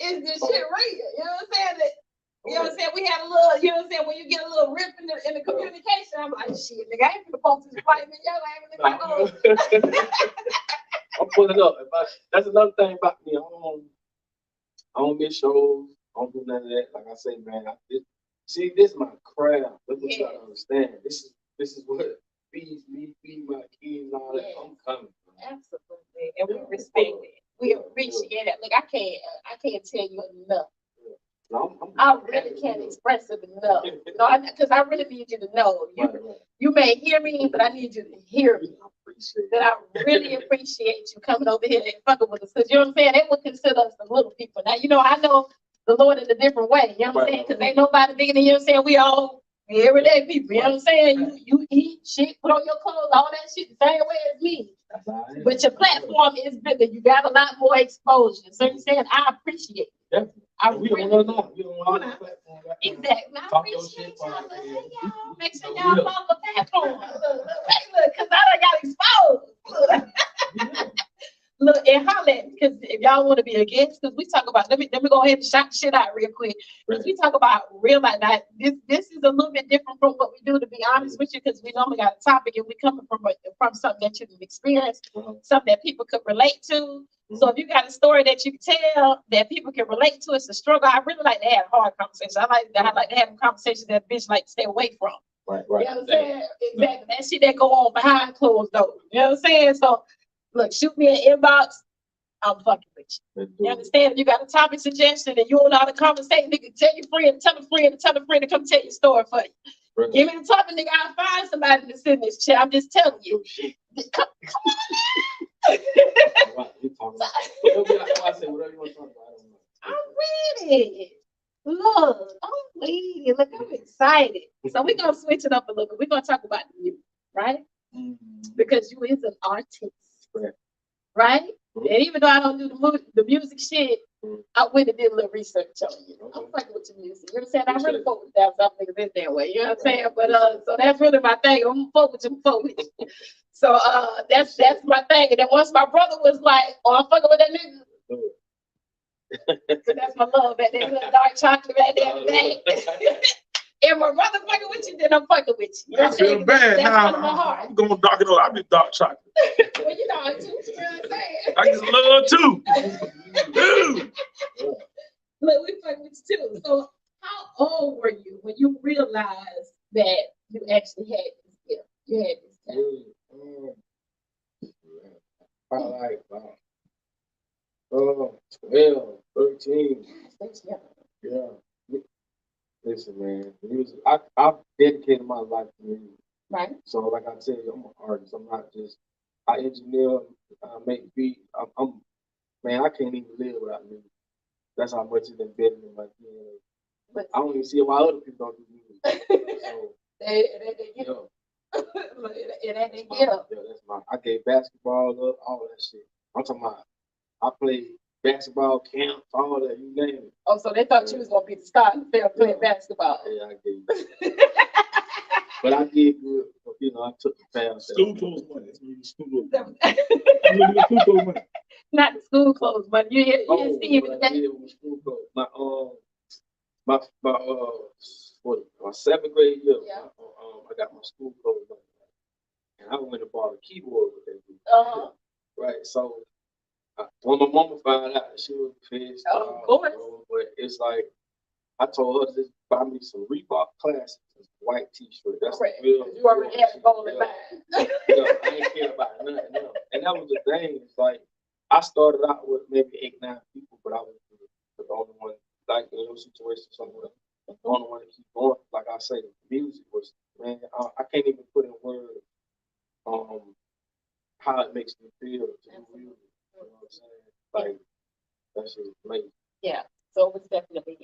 Is this shit real? You know what I'm saying? You know what I'm saying? We had a little, you know what I'm saying? When you get a little rip in the communication, I'm like, shit, nigga, I ain't finna post this fight, man. Y'all ain't finna go. I'm pulling up. That's another thing about me. I don't miss shows. I don't do none of that. Like I say, man, this is my craft. That's what you gotta understand. This is what feeds me, feed my kids, and all that. I'm coming. Absolutely. And we respect it. We appreciate it. Look, I can't tell you enough. I really can't express it enough. No, because I really need you to know. You may hear me, but I need you to hear me. That I really appreciate you coming over here and fucking with us. Because you know what I'm saying? They would consider us the little people. Now, you know, I know the Lord in a different way. You know what I'm saying? Because ain't nobody bigger than you know what I'm saying? We all everyday people. You know what I'm saying? You eat shit, put on your clothes, all that shit the same way as me. But your platform is bigger. You got a lot more exposure. So you're saying I appreciate it. I really do. Exactly. I appreciate y'all. Hey, y'all. Make sure y'all follow the platform. Look, because I done got exposed. Look, and holler, because if y'all want to be a guest, because we talk about, let me go ahead and shout the shit out real quick. Because we talk about real life. Now, this is a little bit different from what we do, to be honest with you, because we normally got a topic and we coming from something that you've experienced, something that people could relate to. So if you got a story that you can tell that people can relate to, it's a struggle. I really like to have hard conversations. I like to have conversations that bitch like to stay away from. Right. You know what I'm saying? Exactly. That shit that go on behind closed doors. You know what I'm saying? So look, shoot me an inbox. I'm fucking with you. You understand? If you got a topic suggestion and you don't know how to conversate, nigga, tell your friend, tell a friend to come tell your story for you. Right. Give me the topic, nigga. I'll find somebody to sit in this chair. I'm just telling you. Come on now. I'm ready. Look, I'm ready. Look, I'm excited. So we're going to switch it up a little bit. We're going to talk about you, right? Because you is an artist, right? And even though I don't do the music shit, I went and did a little research on you. I'm fucking with your music. You know what I'm saying? I really fuck with that. Some niggas in that way. You know what I'm saying? But so that's really my thing. I'm fuck with you. So that's my thing. And then once my brother was like, "Oh, I'm fucking with that nigga." So that's my love at that little dark chocolate right there today. And my brother fucking with you, then I'm fucking with you. You know I what I'm saying? feel bad That's now. one of my heart. I'm going dark and all. I be dark chocolate. Well, you know, I too. You know what I'm saying? I get a little too. Look, we fucking with you too. So, how old were you when you realized that you actually had this gift? You had this talent. Probably like 12, 13. That's young. Yeah. Listen, man, music. I've dedicated my life to music. Right. So, like I tell you, I'm an artist. I'm not just. I engineer, make beats. Man, I can't even live without music. That's how much it's embedded in my DNA. But I don't even see why other people don't do music. So, yeah. That's my. I gave basketball up, all that shit. I'm talking about. I played basketball camps, all that. You name it. Oh, so they thought you was gonna be the star in the field playing basketball. Yeah, I gave. But I did good. You know, I took the path. School clothes money. That's when you school clothes money. Not the school clothes, but you didn't see it I did with school clothes. My 7th grade year, Yeah. I got my school clothes money. And I went and bought a keyboard with that. Right, so when my mama found out, she was pissed. Of course. But it's like, I told her to just buy me some Reebok Classics, white t-shirt. That's Correct. real. You already had a goal in mind. Yeah, I ain't care about nothing else. And that was the thing. It's like, I started out with maybe 8, 9 people, but I was the only one, like in your situation, somewhere, the only one to keep going. Like I say, the music was, man, I can't even put in words how it makes me feel to do music. You know what I'm saying? Like, that shit is amazing. Yeah. So it was definitely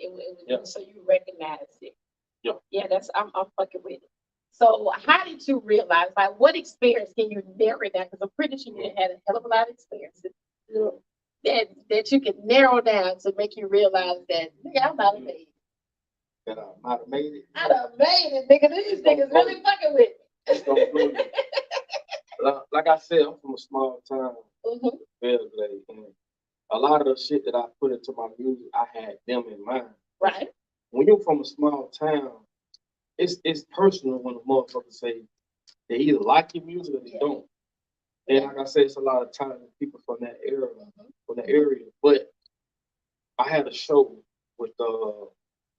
so you recognized it. Yeah. Yeah, I'm fucking with it. So how did you realize, like, what experience can you narrow down? Because I'm pretty sure you had a hell of a lot of experiences that you can narrow down to make you realize that, nigga, I'm not made it. That I might have made it. I done made it, nigga. These niggas really fucking with me. Like I said, I'm from a small town, Belgrade, and a lot of the shit that I put into my music, I had them in mind. Right. When you're from a small town, it's personal when a motherfucker say they either like your music or they don't. And like I said, it's a lot of talented people from that era, But I had a show with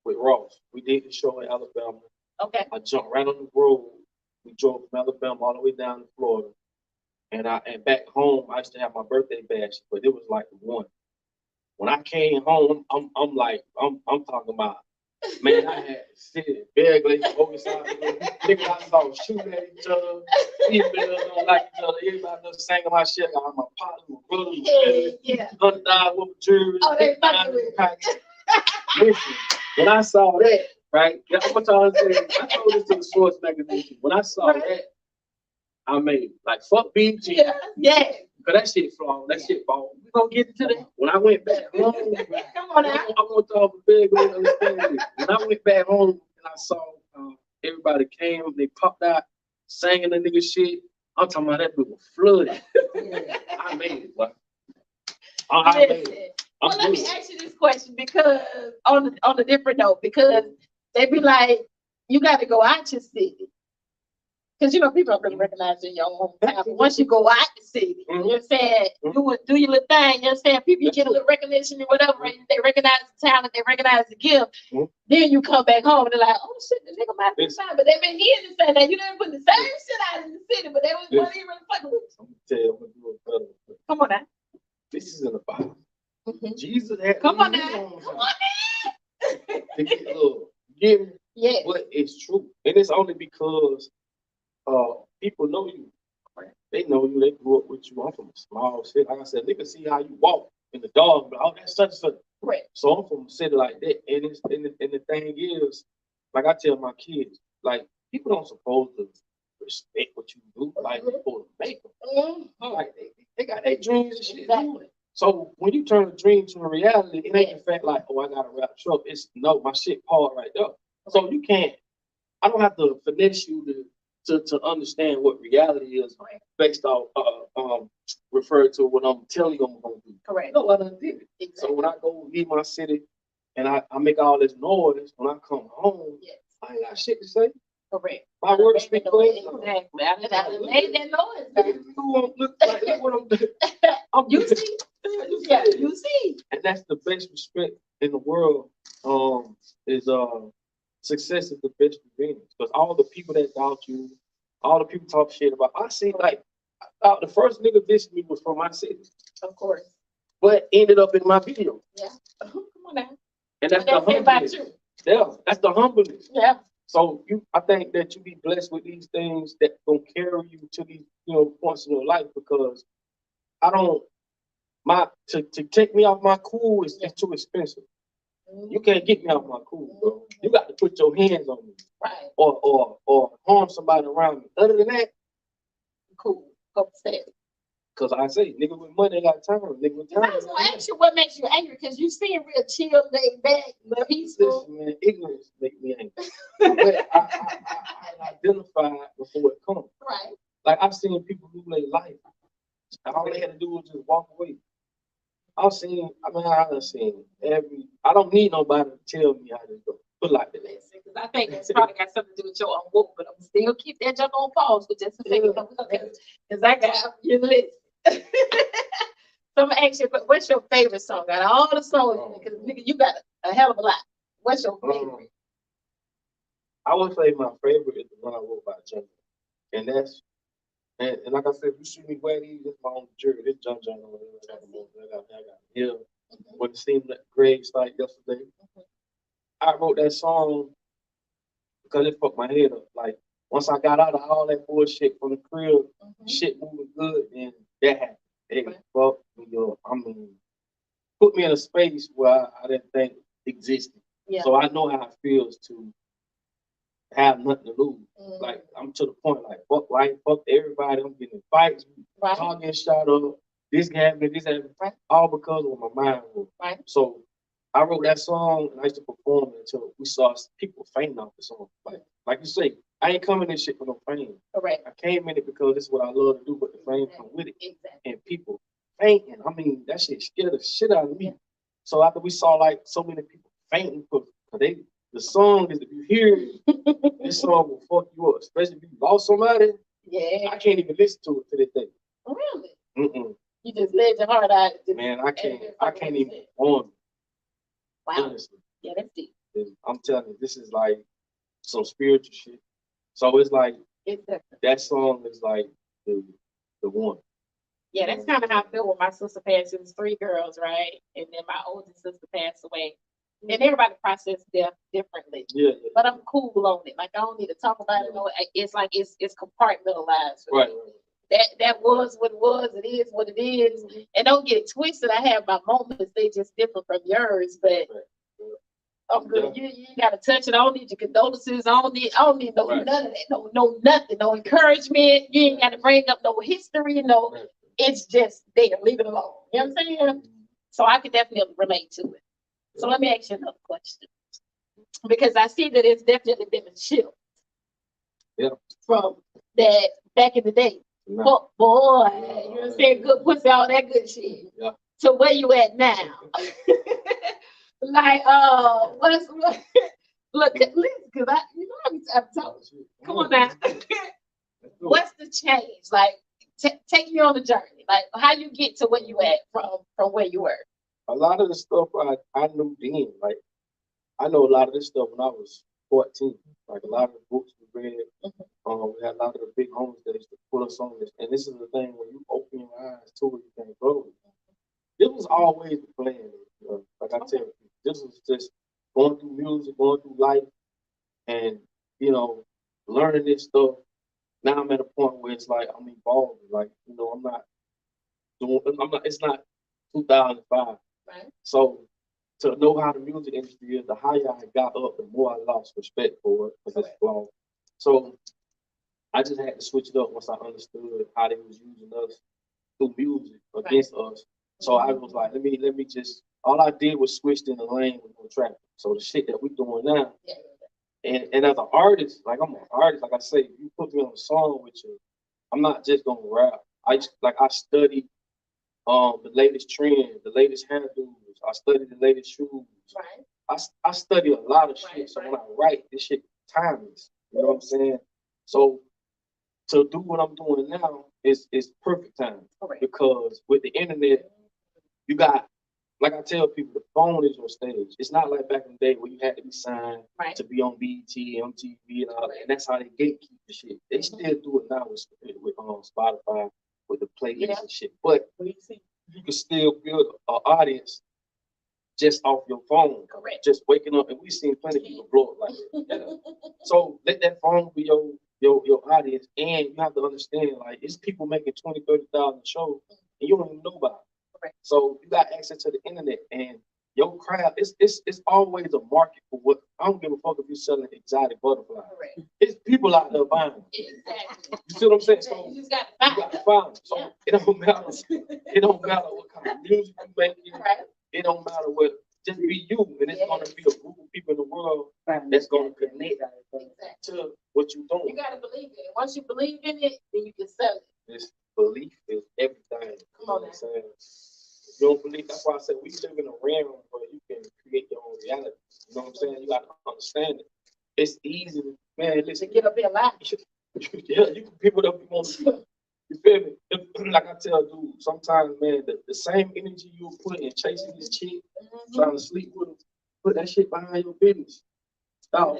Ross. We did the show in Alabama. Okay. I jumped right on the road. We drove from Alabama all the way down to Florida. And back home, I used to have my birthday bash, but it was like one. When I came home, I'm talking about, man, I had to sit in Belgrade, focus on niggas I saw shooting at each other, females don't like each other, everybody just singing my shit. I got my partner, my brother, $100 with jewelry. Oh, they fucking with me. Listen, when I saw that, right? I'm gonna tell you, I told this to the Source magazine. When I saw that, I made like fuck BG. Yeah. Cause that shit flawed. That shit fall. We gonna get into that. When I went back home, Come on now. I want y'all to big understand it. When I went back home and I saw everybody came, they popped out, singing the nigga shit. I'm talking about that bitch was flooded. I made it, boy. I made it. Well, let me ask you this question because on a different note, because they be like, you got to go out your city. Because, you know, people don't really recognize you in your hometown. But once you go out the city, you know what I'm saying, do your little thing, you know what I'm saying, people, you get a little recognition or whatever, and they recognize the talent, they recognize the gift. Then you come back home and they're like, oh, shit, the nigga might be fine. But they've been hearing the same that you didn't put the same shit out in the city, but they wasn't even really fucking with you. I'm gonna tell you, I'm gonna do it better. Come on now. This is in the Bible. Jesus had Come on now. Come on now. To get get me? Yeah. But it's true. And it's only because people know you. They know you, they grew up with you. I'm from a small city. Like I said, they can see how you walk in the dog, but oh, that's such and such. Right. So I'm from a city like that. And the thing is, like I tell my kids, like people don't supposed to respect what you do, like for the maker. Like they got their dreams and shit. Exactly. So when you turn a dream to a reality, it ain't the fact like, oh, I got a rap truck. It's no, my shit hard right there. So you can't. I don't have to finesse you to understand what reality is based off refer to what I'm telling you I'm gonna do. Correct. No, I done did it. So when I go leave my city and I make all this noise, when I come home, I ain't got shit to say. Correct. My words speak for themselves. Exactly. I made that noise. Look like what I'm doing. You see? Yeah, you see. And that's the best respect in the world. Is success is the best revenge. Because all the people that doubt you, all the people talk shit about. I see like the first nigga dissed me was from my city. Of course. But ended up in my video. Yeah. Come on now. And that's the About humbleness. you. Yeah, that's the humbleness. Yeah. So I think that you be blessed with these things that gonna carry you to these, points in your life, because I don't to take me off my cool is too expensive. You can't get me off my cool, bro. You got to put your hands on me. Right. Or harm somebody around me. Other than that, cool. Upset. Cause I say, nigga with money got time. Nigga with time. I was gonna ask you what makes you angry, because you seem real chill, laid back, peaceful. Listen, man, ignorance make me angry. But I identify before it comes. Right. Like I've seen people who live life. All they had to do was just walk away. I done seen I don't need nobody to tell me how to go. But like that. Because I think that's probably got something to do with your own book, but I'm still keep that jump on pause for just a second. Because I got your list. So I'm gonna ask you, but what's your favorite song? Out of all the songs, because nigga, you got a hell of a lot. What's your favorite? I would say my favorite is the one I wrote by John. And that's and like I said, if you see me wear these, it's my own jury. This John over there. I got here. When it seemed like Greg started yesterday. I wrote that song because it fucked my head up. Like once I got out of all that bullshit from the crib, shit moving good, and that happened. It fucked me up. I mean, put me in a space where I didn't think existed. Yeah. So I know how it feels to have nothing to lose. Like I'm to the point like fuck life, fuck everybody. I'm getting in fights, car getting shot up, this happening, all because of my mind was. So I wrote that song and I used to perform it until we saw people fainting off the song. Like you say, I ain't coming in shit for no fame. Correct. I came in it because this is what I love to do, but the fame come with it. Exactly. And people fainting. I mean, that shit scared the shit out of me. Yeah. So after we saw like so many people fainting, because the song is, if you hear it, this song will fuck you up, especially if you lost somebody. Yeah. I can't even listen to it to this day. Really? Mm-mm. You just let your heart out. Man, I can't even perform it. Wow. Honestly. Yeah, that's deep. I'm telling you, this is like some spiritual shit. So it's like that song is like the one. Yeah, that's kind of how I feel when my sister passed. It was 3 girls, right? And then my oldest sister passed away. And everybody processes death differently. Yeah. But I'm cool on it. Like I don't need to talk about it. No, it's like it's compartmentalized. Right. That was what it was. It is what it is. And don't get it twisted. I have my moments. They just differ from yours. But I'm good. You ain't got to touch it. I don't need your condolences. I don't need none of that. No nothing. No encouragement. You ain't got to bring up no history. No, it's just there. Leave it alone. You know what I'm saying? So I can definitely relate to it. So let me ask you another question. Because I see that it's definitely been a shift. Yeah. From that back in the day. No. Fuck boy. You know what I'm saying? Good pussy, all that good shit. Yeah. So where you at now? Like, look, because I'm talking. Come on now. What's the change? Like, take me on the journey. Like, how you get to where you at from where you were? A lot of the stuff I knew then. Like, I know a lot of this stuff when I was 14. Like, a lot of the books we read. We had a lot of the big homies that used to put us on this. And this is the thing, when you open your eyes to it, you can't grow it. This was always the plan. Like I tell you, this was just going through music, going through life, and learning this stuff. Now I'm at a point where it's like I'm evolving. Like I'm not. It's not 2005. Right. So to know how the music industry is, the higher I got up, the more I lost respect for it because it's flawed. So I just had to switch it up once I understood how they was using us through music against us. So I was like, let me just, all I did was switch in the lane with no traffic. So the shit that we doing now, and as an artist, like I'm an artist, like I say, if you put me on a song with you, I'm not just gonna rap. I study the latest trend, the latest hairdos. I study the latest shoes. Right. I study a lot of shit. So when I write, this shit timeless. You know what I'm saying? So to do what I'm doing now is perfect time. Correct. Because with the internet, you got, like I tell people, the phone is your stage. It's not like back in the day where you had to be signed to be on BET, MTV, and all that. And that's how they gatekeep the shit. They still do it now with Spotify, with the playlist and shit. But you can still build an audience just off your phone. Correct. Just waking up, and we've seen plenty of people blow up like that. So let that phone be your audience, and you have to understand, like, it's people making 20, 30,000 shows, and you don't even know about it. Correct. So you got access to the internet, and your crowd, it's always a market for what. I don't give a fuck if you're selling exotic butterflies. Correct. It's people out there buying them. Exactly. You see what I'm saying? So You just got to find them. So it don't matter. It don't matter what kind of music you make. It don't matter what. Just be you, and it's gonna be a group of people in the world that's gonna connect to what you're doing. You gotta believe in it. Once you believe in it, then you can sell it. This belief is everything. Come on, I'm saying. If you don't believe, that's why I said we live in a realm where you can create your own reality. You know what I'm saying? You gotta understand it. It's easy, man. Listen, To get up here live. yeah, you can people that want to. You feel me? Like I tell dude, sometimes, man, the same energy you put in chasing this chick, trying to sleep with them, put that shit behind your business. Now,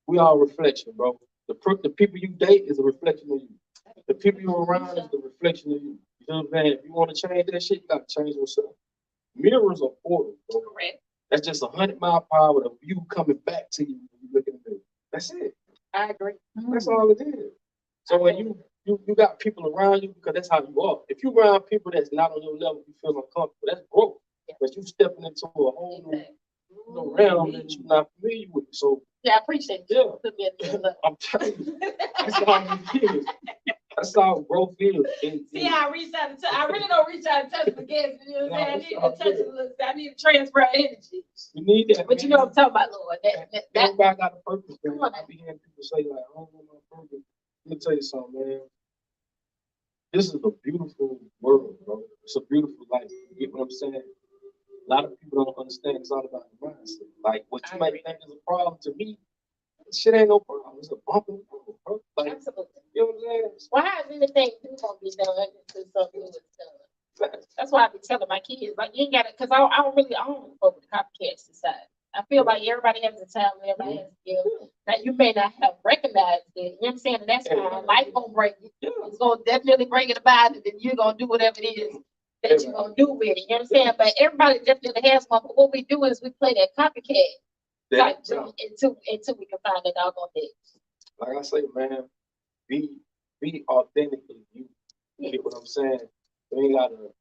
we all reflection, bro. The people you date is a reflection of you. The people you're around is the reflection of you. You know what I'm saying? If you want to change that shit, you got to change yourself. Mirrors are portals, bro. Correct. That's just 100-mile-per-hour with a view coming back to you when you look in the mirror. That's it. I agree. That's all it is. So when you got people around you, because that's how you are. If you around people that's not on your level, you feel uncomfortable. That's growth. But you stepping into a whole new realm that you're not familiar with. So yeah, I appreciate you. Yeah. Put me at the level. I'm telling you, that's how it is. That's how growth is. See how I reach out I really don't reach out and touch the guests. You know what I'm saying? I need to touch a little. I need to transfer energy. You need that. But you know what I'm talking about, Lord. That Everybody got a purpose, man. Come on. I be hearing people say, like, I don't know my purpose. Let me tell you something, man. This is a beautiful world, bro. It's a beautiful life. You get what I'm saying? A lot of people don't understand it's all about the mindset. Like, what you might think is a problem to me, shit ain't no problem. It's a bump in the road, bro. Like, absolutely. you know what I'm saying? Well, how is anything new gonna be done until something new is done? That's why I be telling my kids, like, you ain't gotta, cause I don't fuck with the copycat society. I feel like everybody has a talent, everybody has a skill. Now you may not have recognized it, you know what I'm saying? And that's fine. Life gonna break it. It's gonna definitely bring it about it, and you're gonna do whatever it is that you're gonna do with it. You know what I'm saying? But everybody definitely has one. But what we do is we play that copycat type jump until we can find that doggone thing. Like I say, man, be authentically you. You get what I'm saying? You ain't gotta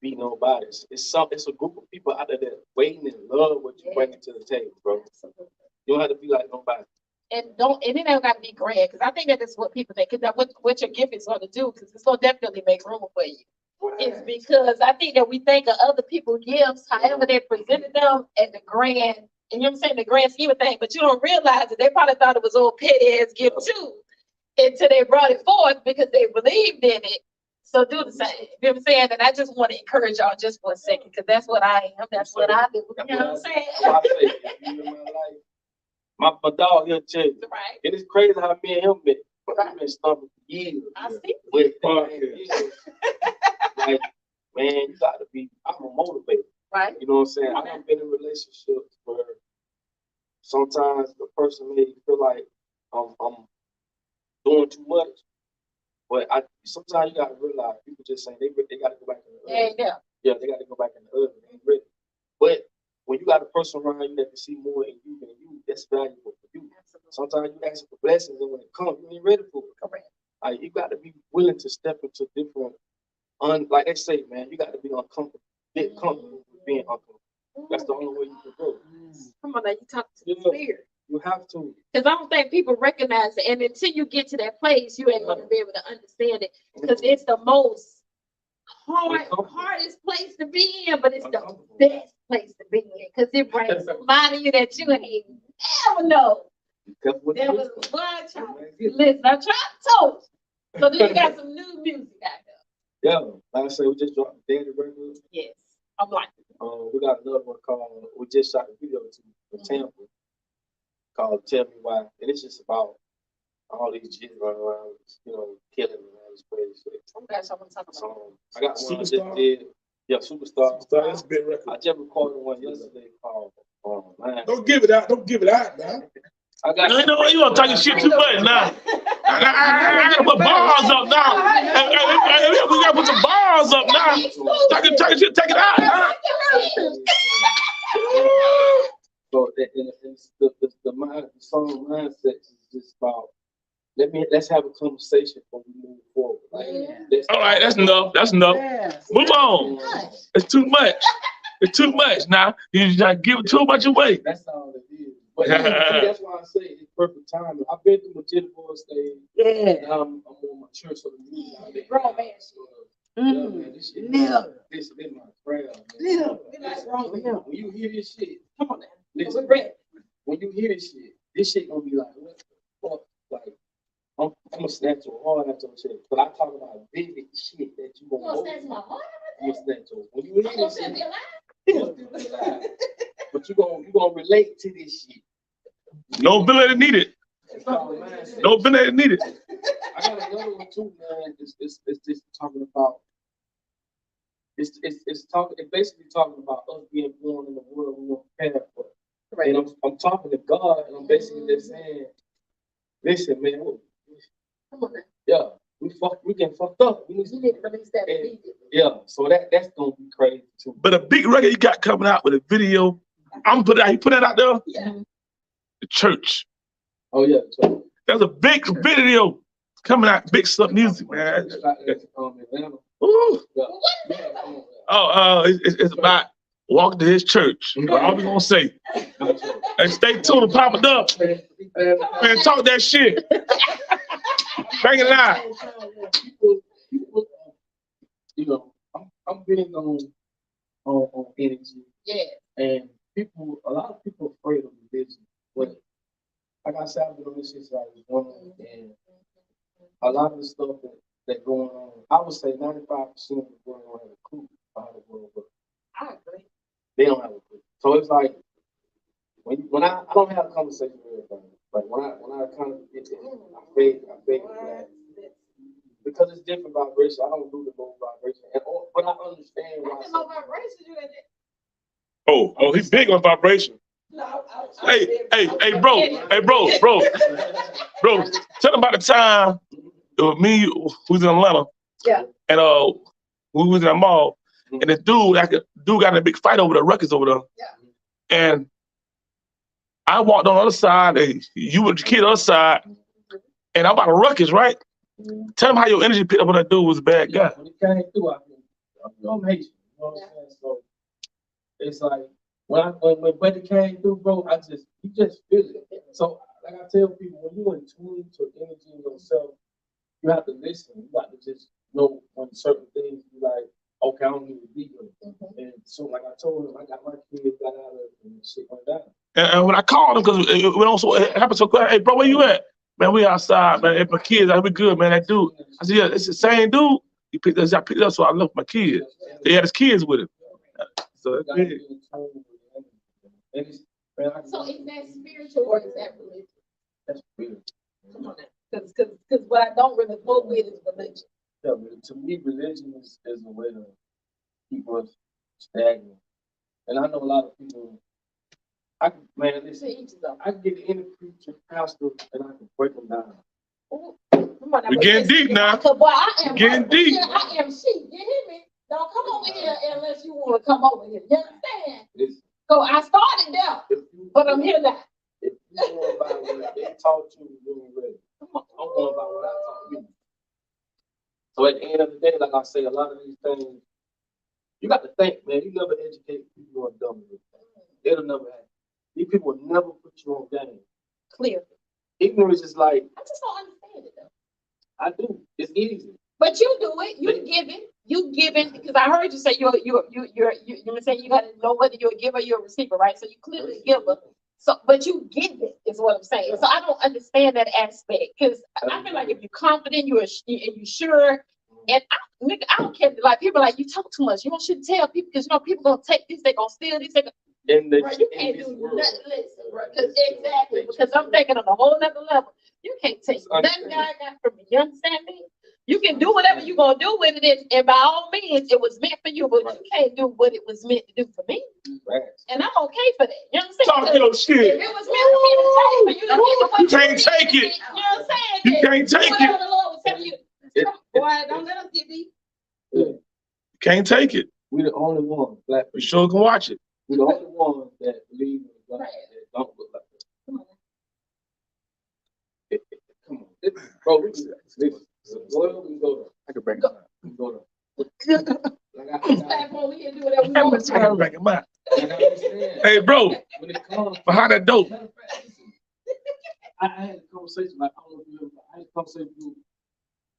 be nobody. It's a group of people out there that waiting and love what you bringing to the table, bro. Absolutely. You don't have to be like nobody. And it ain't gotta be grand, because I think that is what people think. Because what your gift is going to do, because it's gonna definitely make room for you. It's because I think that we think of other people's gifts, however they presented them, at the grand, and you know what I'm saying, the grand scheme of things, but you don't realize that they probably thought it was old petty ass gift too, until they brought it forth because they believed in it. So do the same. You know what I'm saying? And I just want to encourage y'all just for a second, because that's what I am. That's what I do. You know what I'm saying? My dog here tell you. Right. It is crazy how me and him been. We've been stumping for years. I see. With like, man, you gotta be. I'm a motivator. Right. You know what I'm saying? I've been in relationships where sometimes the person may feel like I'm doing too much, but sometimes you gotta realize people just saying they gotta go back in the oven. Yeah, they gotta go back in the oven. They ain't ready. But when you got a person around you that can see more in you than you, that's valuable for you. Absolutely. Sometimes you ask for blessings, and when it comes, you ain't ready for it. Correct. Like, you got to be willing to step into different, like they say, man, you got to be uncomfortable, get comfortable with being uncomfortable. That's the only way you can grow. Come on now, you talk to the spirit. You You have to. Because I don't think people recognize it. And until you get to that place, you ain't gonna be able to understand it. Because it's the most hardest place to be in, but it's the best place to be in. Because it brings somebody you that you ain't never know. There was one child. Listen, I'm trying to talk. So then you got some new music out there. Yeah, like I said, we just dropped the Danny record. Yes, I'm like, We got another one called, we just shot a video to for Tampa called Tell Me Why. And it's just about all these G's running around, you know, killing and all this crazy shit. okay, so I'm gonna talk about So I got one I just Superstar? did. Yeah, Superstar. That's a big record. I just recorded one yesterday called Man. Don't give it out. Don't give it out, man. I got You know what? You want to talk your shit too much now. I gotta put bars up now. Hey, we gotta put some bars up now. Talk your shit, take it out. Now. So the song mindset is just about let's have a conversation before we move forward. Like, All right, that's enough. That's enough. Yes. Move on. It's too much. It's too much now. You just give too much away. That's all it is. But see, that's why I say it's perfect timing. I've been through my Jit Boy stage. Yeah. Now I'm on my church for the music. Grown man Yeah, man, this shit. Yeah. This is my prayer. Yeah. When you hear this shit, Come on now. listen. We're ready. When you hear this shit gonna be like, what the fuck? Like, I'm gonna snatch your heart out your chest. But I talk about vivid shit that you You gonna gonna go snatch through. my heart? You gonna snatch your. When you hear I'm gonna this still shit, be alive. you'll still be alive. But you gonna relate to this shit. No ability needed. It's called mindset. No ability needed. I got another one too, man. It's just talking about. It's basically talking about us being born in the world we weren't prepared for. Right. And I'm talking to God, and I'm basically just saying, listen, man, Come on now. yeah, we get fucked up. We You need to release that immediately. yeah, so that's gonna be crazy too. But a big record you got coming out with a video. I'm put out. You put that out there. Yeah. The church. Oh yeah, so, There's a big video coming out. Big stuff music, man. Atlanta. Ooh. Yeah. What? It's about walking to his church. All we gonna say. And stay tuned to PAPADUCK. Man, talk that shit. Bang it out. People, you know, I'm big on energy, Yeah. and a lot of people are afraid of religion. But like I said, I've been on this since I was young, and a lot of the stuff that going on, I would say 95% of the world don't have a clue about the world, but I agree. they don't have a clue. So it's like when I don't have a conversation with everybody, but when I kind of get there, I beg that. Because it's different vibration. I don't do the low vibration. But I understand why. That's no vibration you in it. Oh, he's big on vibration. No, Hey, bro. Tell them about the time it was me who was in Atlanta. Yeah. And we was in the mall, and the dude got in a big fight over the ruckus over there. Yeah. And I walked on the other side, and you were the kid on the other side, and I'm about a ruckus, right? Tell them how your energy picked up when that dude was a bad guy. When it came through, I'm Haitian. You know what I'm saying? So it's like when Buddy came through, bro, you just feel it. So like I tell people, when you in tune to energy in yourself, you have to listen. You got to just know when certain things be like, okay, I don't need to be here. And so like I told him, I got my kids got out of it and shit went down. And when I called him, because it happened so quick, hey, bro, where you at? Man, we outside, man. If my kids, I be good, man. That dude. I said, yeah, it's the same dude. I picked it up, so I left my kids. He had his kids with him. So it's big. So is that spiritual or is that religion? That's spiritual. Come on now. Because what I don't really fuck with is religion. Yeah, but to me, religion is a way to keep us stagnant. And I know a lot of people. Listen, I can get any preacher, pastor, and I can break them down. We're getting deep now. Boy, I am Getting deep. I am sheep. You hear me? Don't come over here unless you want to come over here. You understand? Listen, So I started there, but I'm here now. if you go by what they taught you, you're ready. I'm going by what I taught you. So at the end of the day, like I say, a lot of these things, you got to think, man. You never educate people who are dumb. It'll never happen. These people will never put you on game. clearly. Ignorance is like, I just don't understand it though. I do. It's easy. But you do it. You giving because I heard you say you saying you got to know whether you're a giver or you're a receiver, right? So you clearly a giver. So, but you give it is what I'm saying. So I don't understand that aspect because I feel like if you're confident, and you're sure, and nigga, I don't care. Like people are like you talk too much. You shouldn't tell people because people gonna take this, they gonna steal this. Bro, you can't do nothing. Listen, bro, because I'm thinking on a whole nother level. You can't take nothing that I got from me. You understand me? You can do whatever you're gonna do with it, and by all means, it was meant for you, but you can't do what it was meant to do for me. Right. And I'm okay for that. You understand? Talk your shit. If it was meant for me to take for you to get what You can't take it. You know what I'm saying? You can't take Whatever it. the Lord was telling you. Boy, don't let us get deep. You can't take it. We the only one, black You people. sure can watch it. We the only ones that believe in God that don't look like that. Come on. Come on. Bro, listen. Well, we go to. I can bring it Go. up. We go to. Like This platform, we can do whatever we want. I can bring him out. I understand. Hey, bro, When it comes behind that dope. I had a conversation, like, I don't know if you ever, I had a conversation with you.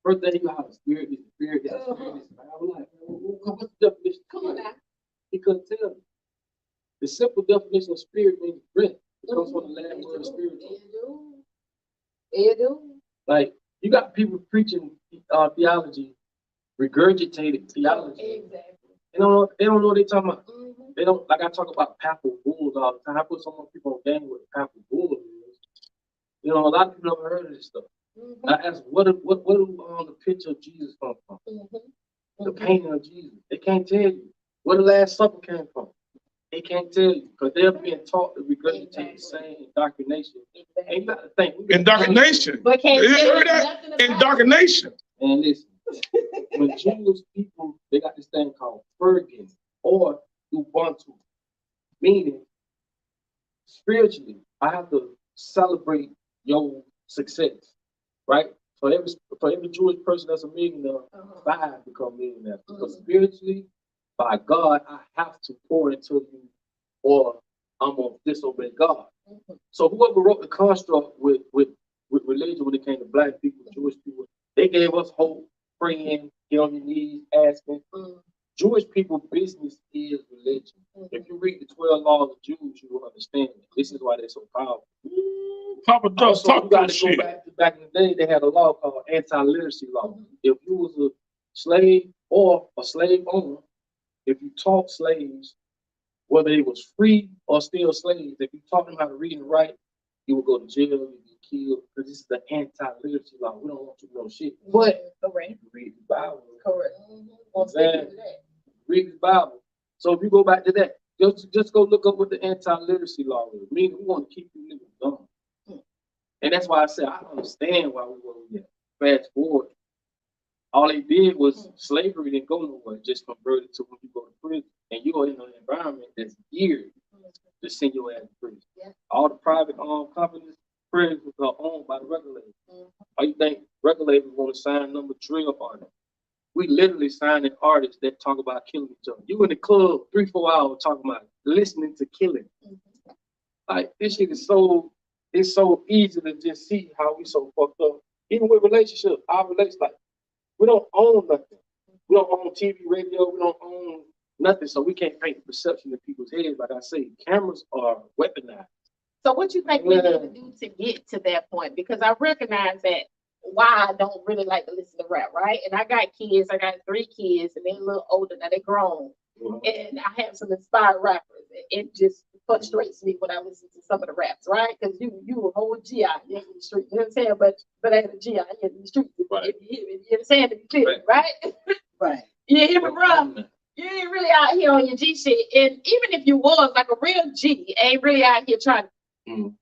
First thing you know how the spirit is, the spirit is, the spirit is. I was like, what's the definition? Come on now. He couldn't tell me. The simple definition of spirit means breath. It comes from the Latin word spiritual. You do. Like, you got people preaching theology, regurgitated theology. Exactly. They don't know what they're talking about. Mhm. They don't, like I talk about papal bulls all the time. I put so many people on game with papal bulls. You know, a lot of people never heard of this stuff. Mhm. I asked, where do the picture of Jesus come from? Mhm. The painting of Jesus. They can't tell you where the Last Supper came from. They can't tell you because they're being taught to regurgitate the same indoctrination. And you got to think. Indoctrination. But can't You tell heard you that? nothing about it. Indoctrination. And listen, when Jewish people, they got this thing called Fergin or Ubuntu, meaning spiritually, I have to celebrate your success, right? For every Jewish person that's a millionaire, 5 become millionaires. Because spiritually, by God, I have to pour into you, or I'm gonna disobey God. So whoever wrote the construct with religion when it came to black people, Jewish people, they gave us hope, praying, get on your knees, asking. Jewish people business is religion. If you read the 12 laws of Jews, you will understand it. This is why they're so powerful. Papa Duck, Also, talk you your got to go shit. back in the day, they had a law called anti-literacy law. If you was a slave or a slave owner, if you taught slaves, whether they was free or still slaves, if you taught them how to read and write, you would go to jail, you'd be killed, because this is the anti-literacy law. We don't want you to know shit. But Correct. you read the Bible. Correct. Read the Bible. So if you go back to that, just go look up what the anti-literacy law is. Meaning we want to keep you niggas dumb. And that's why I said I understand why we were here. Fast forward. All they did was slavery didn't go nowhere, just converted to when you go to prison. And you are in an environment that's geared to send your ass to prison. Yeah. All the private companies, prisons are owned by the regulators. How you think regulators want to sign number 3 up on it? We literally signing artists that talk about killing each other. You in the club 3-4 hours talking about listening to killing. Like this shit is it's so easy to just see how we so fucked up. Even with relationships, our relationships, like we don't own nothing. We don't own TV, radio, we don't own nothing. So we can't paint the perception in people's heads. Like I say, cameras are weaponized. So what you think we need to do to get to that point? Because I recognize that why I don't really like to listen to rap, right? And I got kids, I got 3 kids, and they're a little older now, they're grown. And I have some inspired rappers. It just frustrates me when I listen to some of the raps, right? Because you a whole G out here in the street, you know what I'm saying? But I ain't a G out here in the street. Right. You understand it, right? Right. You hear me, bro? You ain't really out here on your G shit. And even if you was like a real G, ain't really out here trying to.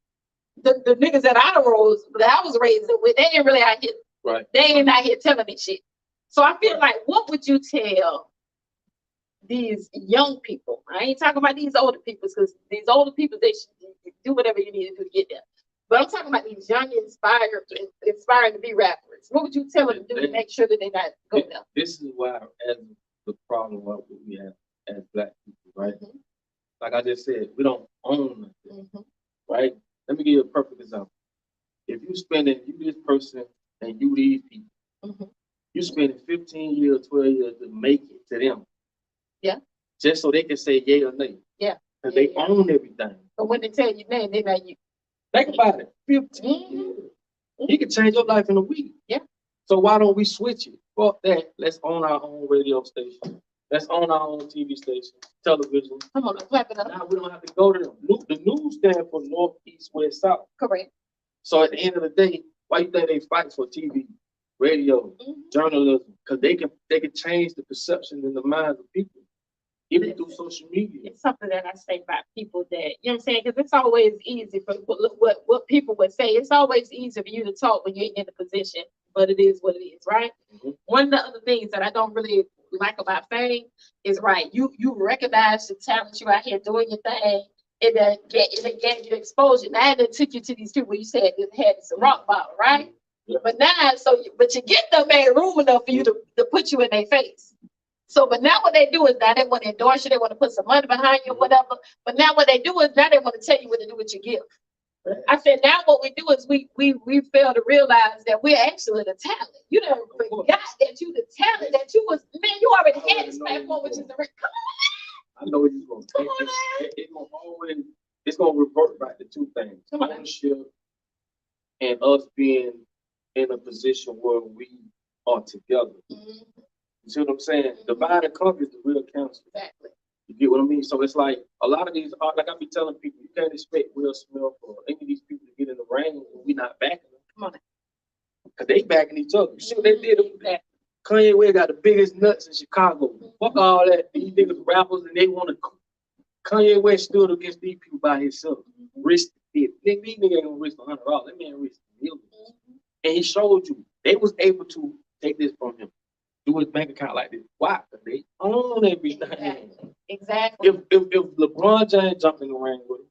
The niggas that I was raised with, they ain't really out here. Right. They ain't out here telling me shit. So I feel like, what would you tell these young people? I ain't talking about these older people, because these older people, they should do whatever you need to do to get there. But I'm talking about these young, inspiring to be rappers. What would you tell them to do to make sure that they not go there? This is why, as the problem what we have as black people, right? Like I just said, we don't own nothing, right? Let me give you a perfect example. you this person and you these people. Mhm. You spending 15 years, 12 years to make it to them. Yeah. Just so they can say yay or nay. Yeah. Because Yeah, they own everything. But when they tell you nay, they like you. Think about it. 15 Mhm. years. He can change your life in a week. Yeah. So why don't we switch it? Fuck that. Let's own our own radio station. Let's own our own TV station, television. Come on, clap it up. Now we don't have to go to them. The news stand for North, East, West, South. Correct. So at the end of the day, why you think they fight for TV, radio, journalism? Because they can change the perception in the minds of people, even through social media. It's something that I say about people that, you know what I'm saying? Because it's always easy for what people would say. It's always easy for you to talk when you're in a position, but it is what it is, right? Mhm. One of the other things that I don't really like about fame is, right, you recognize the talent, you out here doing your thing, and then it gave you exposure. Now it took you to these people you said that had this rock bottom, right? Yeah. But now, but you get them made room enough for you to put you in their face. So, but now what they do is now they want to endorse you, they want to put some money behind you or whatever. But now what they do is now they want to tell you what to do with your gift. I said, now what we do is we fail to realize that we're actually the talent. You don't forgot that you the talent, that you was, man, you already had this platform, which is the, come I know what you're going to Come on, it's going to revert back to two things. Come on. Ownership and us being in a position where we are together. on. You see what I'm saying? Divide and conquer is the real counsel. Exactly. You get what I mean? So it's like a lot of these, like I be telling people, you can't expect Will Smith or any of these people to get in the ring when we not backing them. Come on. Because they backing each other. You see what they did? Exactly. Kanye West got the biggest nuts in Chicago. Fuck all that. These niggas rappers and they want to. Kanye West stood against these people by himself. Risked it. These niggas ain't gonna risk $100. That man risked millions. And he showed you they was able to take this from him. Do his bank account like this. Why? Because they own everything. Exactly. If LeBron James jumped in the ring with him,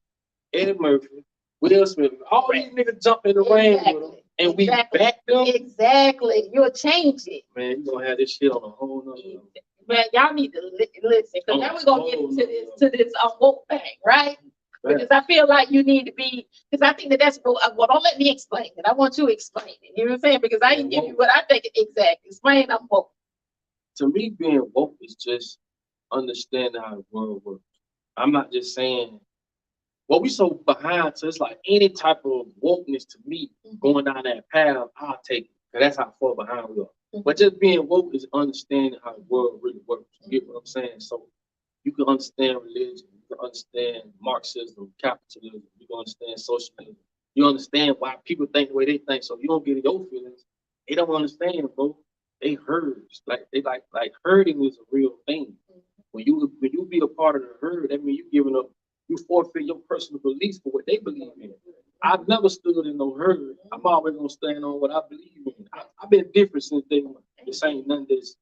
Eddie Murphy, Will Smith, all these niggas jump in the ring with him, and we back them, Exactly. You'll change it. man, you gonna have this shit on a whole nother level. Man, y'all need to listen, because now we're gonna get into this woke thing, right? Because I feel like you need to be, because I think that's well, don't let me explain it. I want you to explain it. You know what I'm saying? Because I can give you what I think exactly. Explain I'm woke. To me, being woke is just understanding how the world works. I'm not just saying, well, we so behind, so it's like any type of wokeness to me going down that path, I'll take it. Because that's how far behind we are. But just being woke is understanding how the world really works. You get what I'm saying? So you can understand religion, you can understand Marxism, capitalism, you can understand socialism. You understand why people think the way they think. So you don't get in your feelings. They don't understand, bro. They herd. Like herding is a real thing. When you be a part of the herd, that means you giving up, you forfeit your personal beliefs for what they believe in. I've never stood in no herd. I'm always gonna stand on what I believe in. I've been different since day one. This ain't none of this.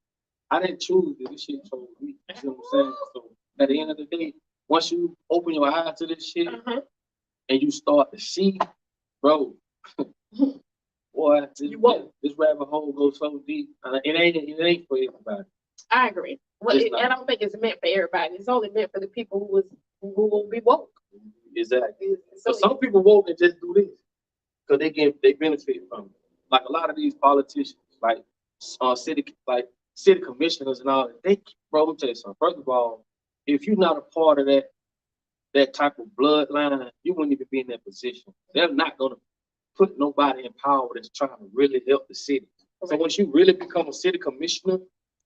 I didn't choose this. This shit chose me. You know what I'm saying? So at the end of the day, once you open your eyes to this shit and you start to see, bro, boy, this rabbit hole goes so deep. It ain't for everybody. I agree. Well, I don't think it's meant for everybody. It's only meant for the people who will be woke. Exactly. So some people woke and just do this because they benefit from it. Like a lot of these politicians, like city commissioners and all that. Bro, let me tell you something. First of all, if you're not a part of that type of bloodline, you wouldn't even be in that position. They're not gonna put nobody in power that's trying to really help the city. So once you really become a city commissioner,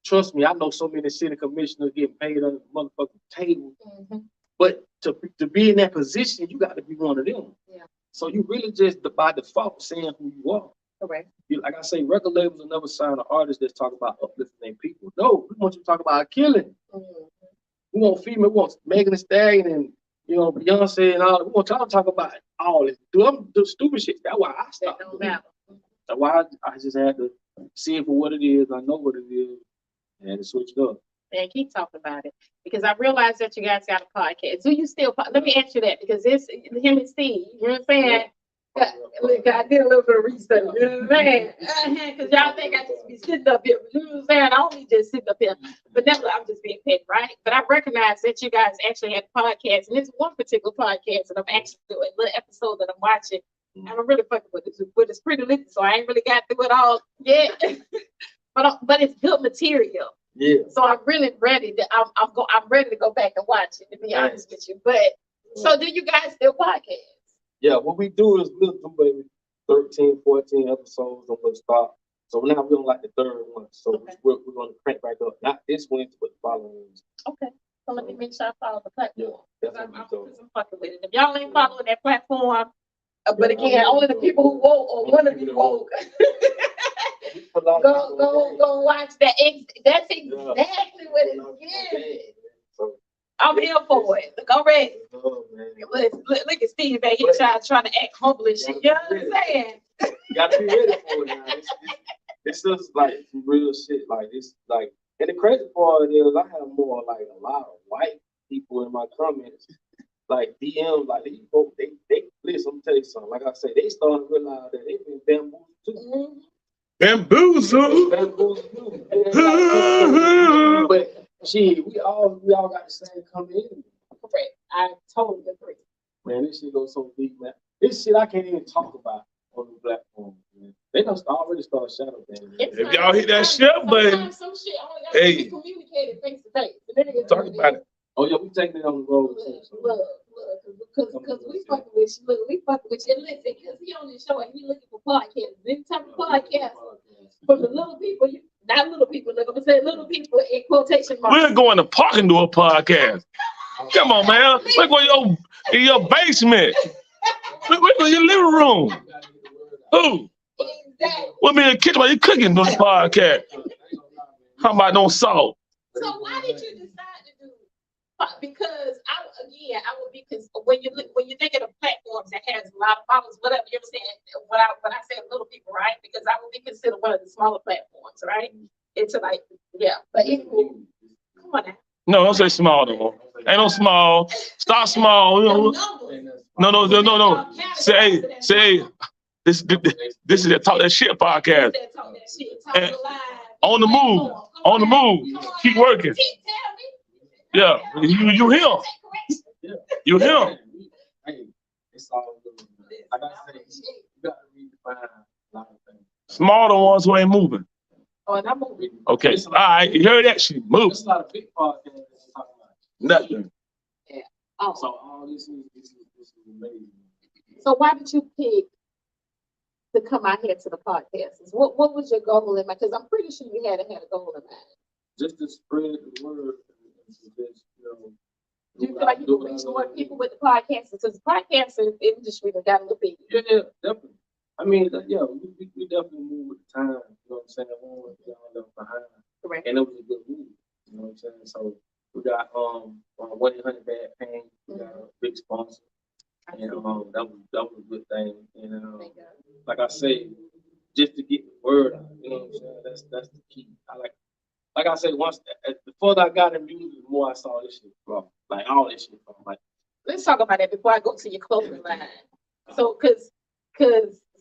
trust me, I know so many city commissioners getting paid on the motherfucking table. But to be in that position, you got to be one of them. Yeah. So you really just by default saying who you are. Correct. Like I say, record labels will never sign an artist that's talking about uplifting their people. No, we want you to talk about killing. We want female, we want Megan Thee Stallion and Beyonce and all. We want y'all to talk about all this. Do stupid shit. That's why I stopped. That's why I just had to see it for what it is. I know what it is. And to switch it up. And keep talking about it, because I realize that you guys got a podcast. Do you still? Let me ask you that, because it's him and Steve. You know what I'm saying? Look, I did a little bit of research. You know what I'm saying? Because y'all think I just be sitting up here. You know what I'm saying? I only just sit up here, but never. I'm just being petty, right? But I recognize that you guys actually had a podcast, and it's one particular podcast that I'm actually doing, a little episode that I'm watching. And I'm really fucking with it. But it's pretty lit, so I ain't really got through it all yet. but it's good material. Yeah. So I'm really ready to. I'm ready to go back and watch it. To be honest with you, but so do you guys still podcast? Yeah, what we do is we'll do maybe 13, 14 episodes and we'll stop. So now we're on like the third one. So Okay. we're going to crank back up. Not this Wednesday, but the following Wednesday. Okay. So let me make sure I follow the platform. Yeah, I'm that's what we do. fucking with it. If y'all ain't following that platform, but again, only the people who woke or want to be woke. Go watch that. That's exactly what it's giving. I'm here for it. Go ready. Oh, man. Look at Steve back here trying to act humble and shit. You know what I'm saying? You got to be ready for it now. It's just like some real shit. Like it's like, and the crazy part is I have more like a lot of white people in my comments, like DMs, like these folks, they listen. I'm tell you something. Like I say, they starting to realize that they've been bamboozled too. Bamboozle. Bamboozled too. But shit, we all got the same community. Correct. I totally agree. Man, this shit goes so deep, man. This shit I can't even talk about on the platform, man. They done already started shadow banning. If y'all hit that share button, Some shit only got to be communicated face to face. talk about it. Oh yeah, we taking it on the road too. So. Look, because we fucking with you. Look, we fucking with you. And listen, because he on this show and he looking for podcasts. This type of podcast for the little people, not little people. Look, I'm gonna say little people in quotation marks. We're going to park and do a podcast. Come on, man. We're going in your basement. We're going in your living room. Who? Exactly. We'll be in the kitchen while you cooking doing the podcast. How about no salt? So why did you decide to do? Because I would be because when you think of the platforms that has a lot of followers, whatever you understand, when I say little people, right? Because I would be considered one of the smaller platforms, right? It's like but anyway, come on now. No, don't say small no more. Ain't no small. Start small. No. Say, this is the Talk That Shit podcast. And on the move. On the move. Keep working. Yeah, you him. You him. Hey, it's all good. Like I say, you got to redefine a lot of things. Smaller ones who ain't moving. Oh, and I'm moving. Okay, all right, you heard that? She moved. There's a lot of big podcasts that talk about Nothing. Oh. So all this is amazing. So why did you pick to come out here to the podcast? What was your goal in mind? Because I'm pretty sure you had a goal in mind. Just to spread the word. Do you feel like you can reach more people with the podcast? Because the podcast industry got a little bit. Yeah, definitely. I mean, yeah, we definitely move with the time. You know what I'm saying? We don't want to be all left behind. Correct. And it was a good move. You know what I'm saying? So we got 1-800 Bad Pain. We got a big sponsor. And that was a good thing. And like I say, just to get the word out. You know what I'm saying? That's the key. Like I said, the further I got in music, the more I saw this shit from. Like all this shit from. Like, let's talk about that before I go to your closing line. So, because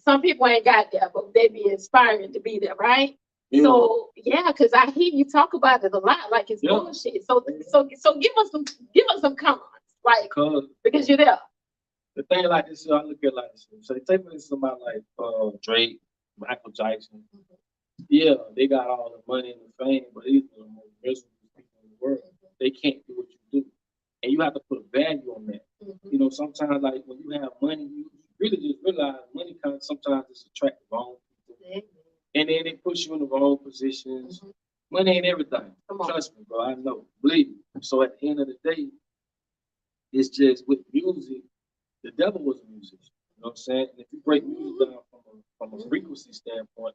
some people ain't got there, but they be inspiring to be there, right? Yeah. So, because I hear you talk about it a lot, like it's bullshit. So give us some comments, like because you're there. The thing like this, I look at it like this. So they take me somebody like Drake, Michael Jackson. Mm-hmm. Yeah, they got all the money and the fame, but these are the most miserable people in the world. They can't do what you do. And you have to put a value on that. Mm-hmm. You know, sometimes like when you have money, you really just realize money kind of sometimes just attract the wrong people. Mm-hmm. And then they push you in the wrong positions. Mm-hmm. Money ain't everything. Trust me, bro. I know. Believe me. So at the end of the day, it's just with music, the devil was a musician. You know what I'm saying? And if you break music down from a frequency standpoint,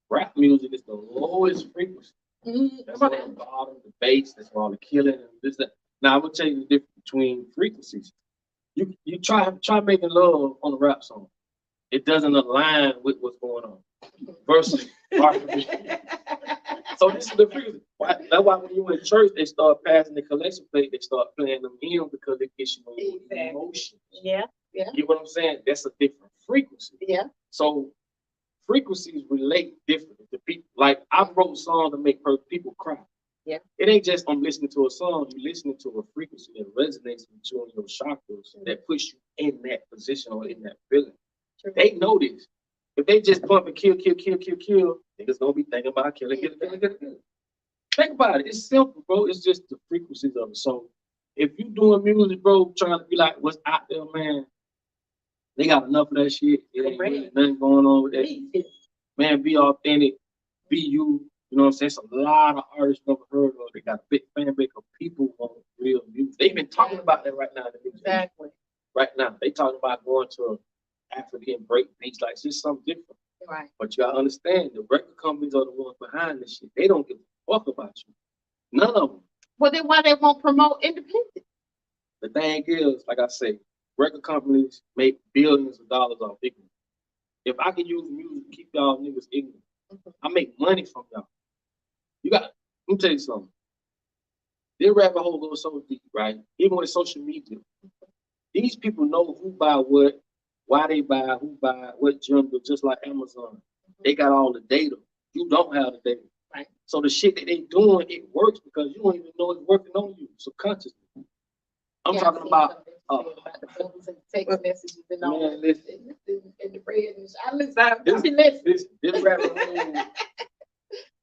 rap music is the lowest frequency. Mm-hmm. That's all the bottom, the bass, that's all the killing and this, that. Now I will tell you the difference between frequencies. You try making love on a rap song. It doesn't align with what's going on. Versus so this is the frequency. That's why when you in church, they start passing the collection plate, they start playing them hymns because it gets you emotion. Yeah. You know what I'm saying? That's a different frequency. Yeah. So frequencies relate differently to people. Like I wrote songs to make people cry. Yeah. It ain't just I'm listening to a song, you're listening to a frequency that resonates with you and your chakras that puts you in that position or in that feeling. They know this. If they just pump and kill, niggas gonna be thinking about killing. Think about it. It's simple, bro. It's just the frequencies of it. So if you doing music, bro, trying to be like what's out there, man, they got enough of that shit. It ain't really nothing going on with that shit. Man, be authentic, be you. You know what I'm saying? It's a lot of artists never heard of. They got a big fan base of people want real music. They've been talking about that right now. Exactly. Right now, they talking about going to African break beats, like it's just something different. Right. But you gotta understand, the record companies are the ones behind this shit. They don't give a fuck about you. None of them. Well, then why they won't promote independent? The thing is, like I say, record companies make billions of dollars off ignorance. If I can use music to keep y'all niggas ignorant, I make money from y'all. Let me tell you something. This rabbit hole goes so deep, right? Even with social media, these people know who buy what, why they buy, who buy, what gender, just like Amazon. They got all the data. You don't have the data. Right. So the shit that they doing, it works because you don't even know it's working on you subconsciously. I'm talking about the phones and text messages and all man, that. And the bread and I listen. This rabbit hole.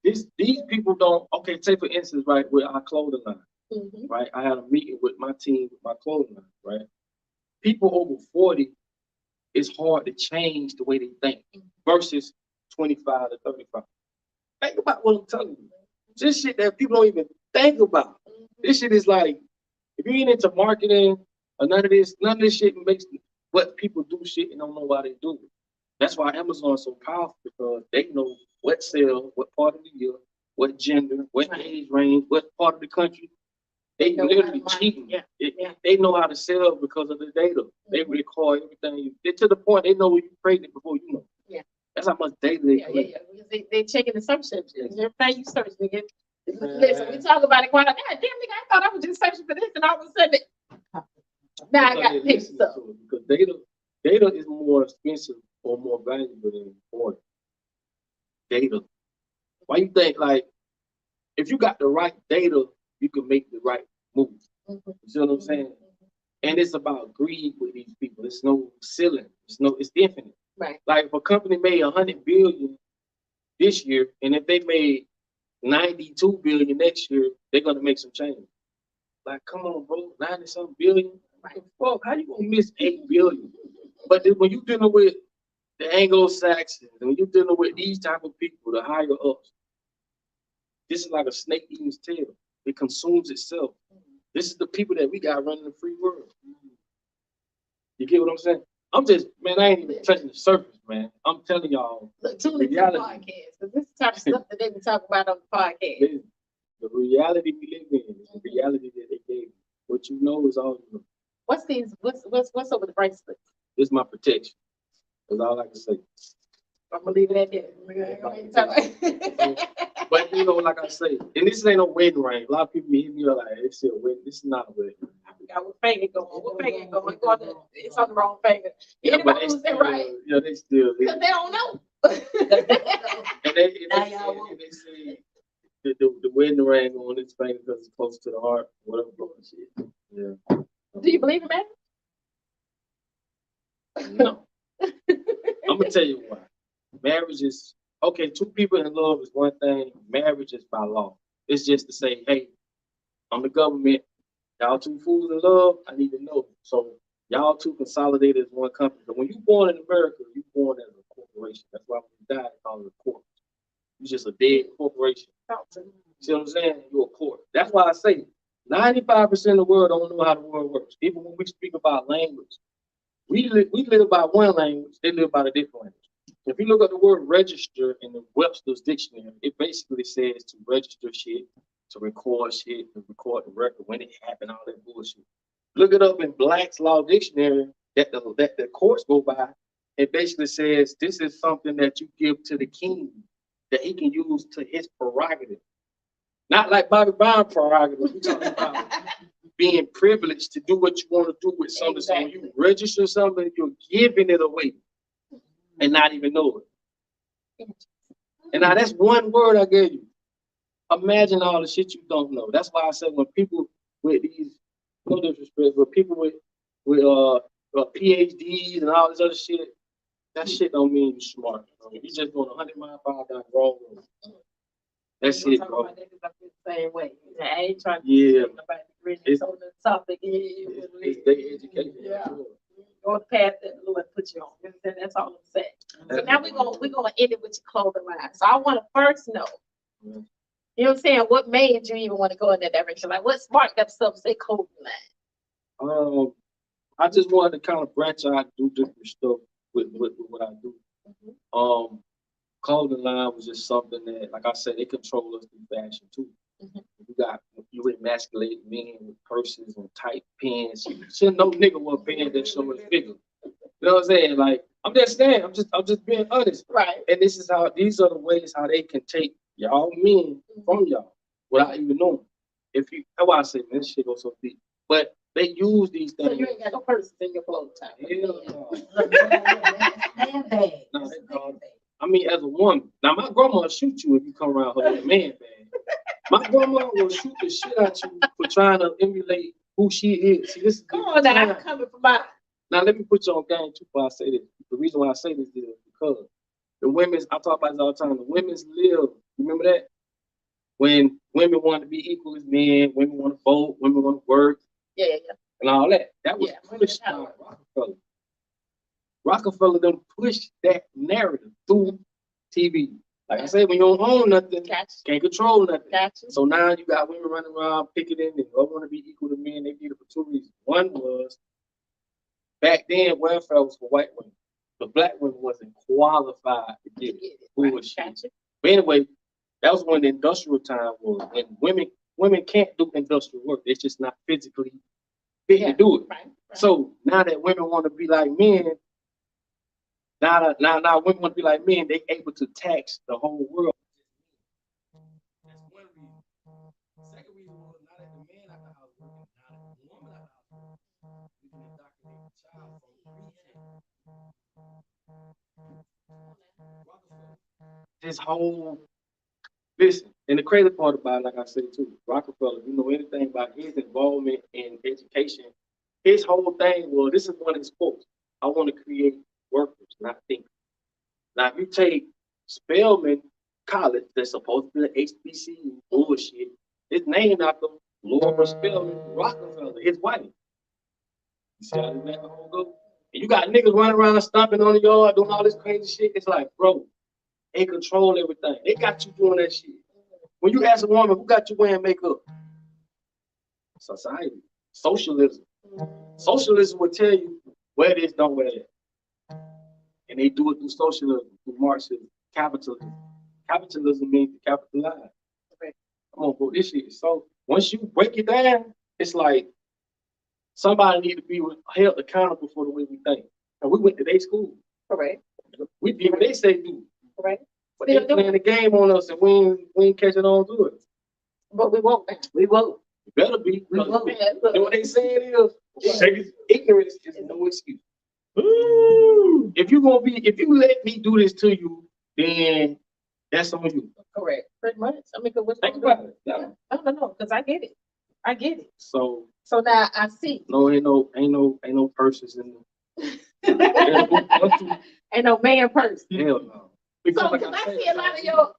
These people don't. Okay, take for instance, right, with our clothing line, right? I had a meeting with my team with my clothing line, right? People over 40, it's hard to change the way they think versus 25 to 35. Think about what I'm telling you. This shit that people don't even think about. This shit is like, if you ain't into marketing or none of this shit makes what people do shit and don't know why they do it. That's why Amazon is so powerful, because they know what sells, what part of the year, what gender, what age range, what part of the country. They literally cheating. They know how to sell because of the data. They record everything. They to the point they know when you're pregnant before you know. Yeah. That's how much data they collect. Because they checking the search engines. Everything you search, nigga. Listen, we talk about it quite a bit. Damn, nigga, I thought I was just searching for this, and all of a sudden, now I got pictures up. Because data is more expensive or more valuable than important. Data. Why you think, like, if you got the right data, you can make the right move. You see what I'm saying? And it's about greed with these people. It's no ceiling. It's infinite. Right. Like if a company made 100 billion this year, and if they made 92 billion next year, they're gonna make some change. Like, come on, bro, 90-something billion. Like, fuck, how you gonna miss 8 billion? But then when you dealing with the Anglo-Saxons, and when you dealing with these type of people, the higher ups, this is like a snake eating its tail. It consumes itself. This is the people that we got running the free world. You get what I'm saying? I'm just, man, I ain't even touching the surface, man. I'm telling y'all. Look, tune into the podcast, because this is the type of stuff that they be talking about on the podcast. The reality we live in is the reality that they gave you. What you know is all you know. What's over the bracelet? This is my protection. That's all I can say. I'm gonna leave it at that. But you know, like I say, and this ain't no wedding ring. A lot of people hit me like, it's a wedding. This is not a wedding. I forgot what finger going. What finger going? It's on the wrong finger. Yeah, anybody but who's that right? Yeah, they still. Because they don't know. And they say the wedding ring on this finger because it's close to the heart. Whatever shit. Yeah. Do you believe in that? No. I'm gonna tell you why. Marriage is okay. Two people in love is one thing. Marriage is by law. It's just to say, hey, I'm the government. Y'all two fools in love. I need to know. So y'all two consolidated as one company. But when you born in America, you born as a corporation. That's why when you die, they call it a corp. You're just a dead corporation. See what I'm saying? You're a corp. That's why I say 95% of the world don't know how the world works. Even when we speak about language, we live by one language. They live by a different language. If you look at the word register in the Webster's dictionary, it basically says to register shit, to record shit, to record the record when it happened, all that bullshit. Look it up in Black's Law Dictionary that the courts go by. It basically says this is something that you give to the king that he can use to his prerogative. Not like Bobby Brown prerogative. We're talking about being privileged to do what you want to do with something. Exactly. So when you register something, you're giving it away and not even know it. And now that's one word I gave you. Imagine all the shit you don't know. That's why I said when people with these, no disrespect, but people with PhDs and all this other shit, that shit don't mean you smart. Bro. You just going 100 miles per hour down the wrong road. That's it, bro. The same way. I ain't trying to Yeah. nobody really on the topic. It's their education. Yeah. Go the path that the Lord put you on. That's all I'm saying. So now we're gonna end it with your clothing line. So I want to first know, you know what I'm saying, what made you even want to go in that direction? Like what sparked up stuff to say clothing line? I just wanted to kind of branch out and do different stuff with what I do. Clothing line was just something that, like I said, they control us through fashion too. You emasculate men with purses and tight pants. You should no nigga with a pants that show his figure. You know what I'm saying? Like I'm just saying, I'm just being honest. Right. And these are the ways how they can take y'all men from y'all without even knowing. That's why I say, man, this shit goes so deep. But they use these things. So you ain't got no purses in your clothing time. Hell no. Man bag. No, that's called, I mean, as a woman. Now, my grandma will shoot you if you come around her with a man bag. My grandma will shoot the shit out you for trying to emulate who she is. See, this is Come on now, I'm coming from my. Now, let me put you on game too before I say this. The reason why I say this is because the women's, I talk about this all the time, the women's live, remember that? When women want to be equal as men, women want to vote, women want to work, Yeah. and all that. That was pushed by Rockefeller. Rockefeller them pushed that narrative through TV. Like I said, when you don't own nothing, can't control nothing. So now you got women running around picketing and don't want to be equal to men. They did it for two reasons. One was back then welfare was for white women. But black women wasn't qualified to get it. Bullshit. But anyway, that was when the industrial time was. When women can't do industrial work. They're just not physically fit to do it. Right. So now that women want to be like men, now women want to be like men, they able to tax the whole world. That's one reason. Second reason was now that the man out the house working, now the woman out the house working, we can indoctrinate the child from this whole listen. And the crazy part about it, like I said too, Rockefeller, you know anything about his involvement in education, his whole thing was, this is one of his quotes, I want to create workers, not thinkers. Now, if you take Spelman College, that's supposed to be the HBCU, bullshit, it's named after Laura Spelman Rockefeller, his wife. You see how this rabbit hole go? And you got niggas running around stomping on the yard, doing all this crazy shit. It's like, bro, they control everything. They got you doing that shit. When you ask a woman, who got you wearing makeup? Society. Socialism. Socialism will tell you, wear this, don't wear that. And they do it through socialism, through Marxism, capitalism. Capitalism means to capitalize. Come on, bro, this shit. So once you break it down, it's like somebody need to be held accountable for the way we think. And we went to their school. Correct. We did what they say do. Correct. But they playing the game on us and we ain't catching on to it. But we won't. We won't. You better be. We won't. You know what they saying is, ignorance is no excuse. If you let me do this to you, then that's on you. Correct. Pretty much. I mean, think about it. Yeah. No, because I get it. So now I see. No, ain't no purses in there. Ain't no man purse. Hell no. Because I see a lot of your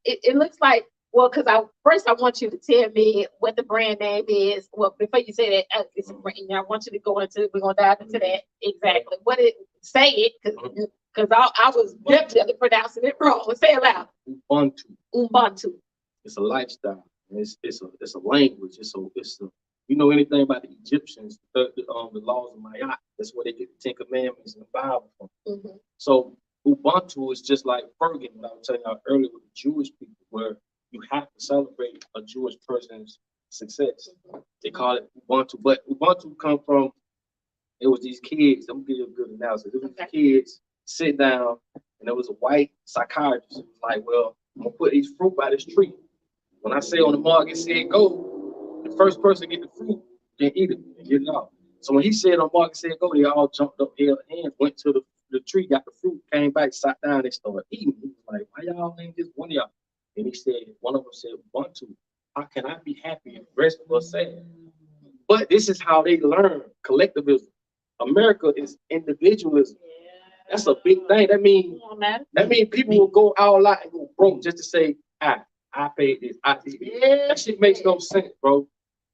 it looks like, well, because I want you to tell me what the brand name is. Well, before you say that, it's a brand. I want you to go into. We're gonna dive into that exactly. What it say it because I was definitely pronouncing it wrong. Say it loud. Ubuntu. It's a lifestyle. It's a language. It's a you know anything about the Egyptians? The laws of Ma'at. That's where they get the 10 Commandments and the Bible from. So Ubuntu is just like Fergen, what I was telling you earlier with the Jewish people, where you have to celebrate a Jewish person's success. They call it Ubuntu, but Ubuntu come from, it was these kids, I'm gonna give you a good analysis. It was kids sit down and there was a white psychiatrist who was like, well, I'm gonna put these fruit by this tree. When I say on the mark it said go, the first person to get the fruit, then eat it and get it off. So when he said on mark it said go, they all jumped up, held hands, went to the tree, got the fruit, came back, sat down, they started eating. He was like, why y'all ain't just one of y'all? And he said, one of them said, Ubuntu, how can I be happy if the rest of us sad? But this is how they learn collectivism. America is individualism. That's a big thing. That means people will go all out and go broke just to say, I paid this. I did it. That shit makes no sense, bro.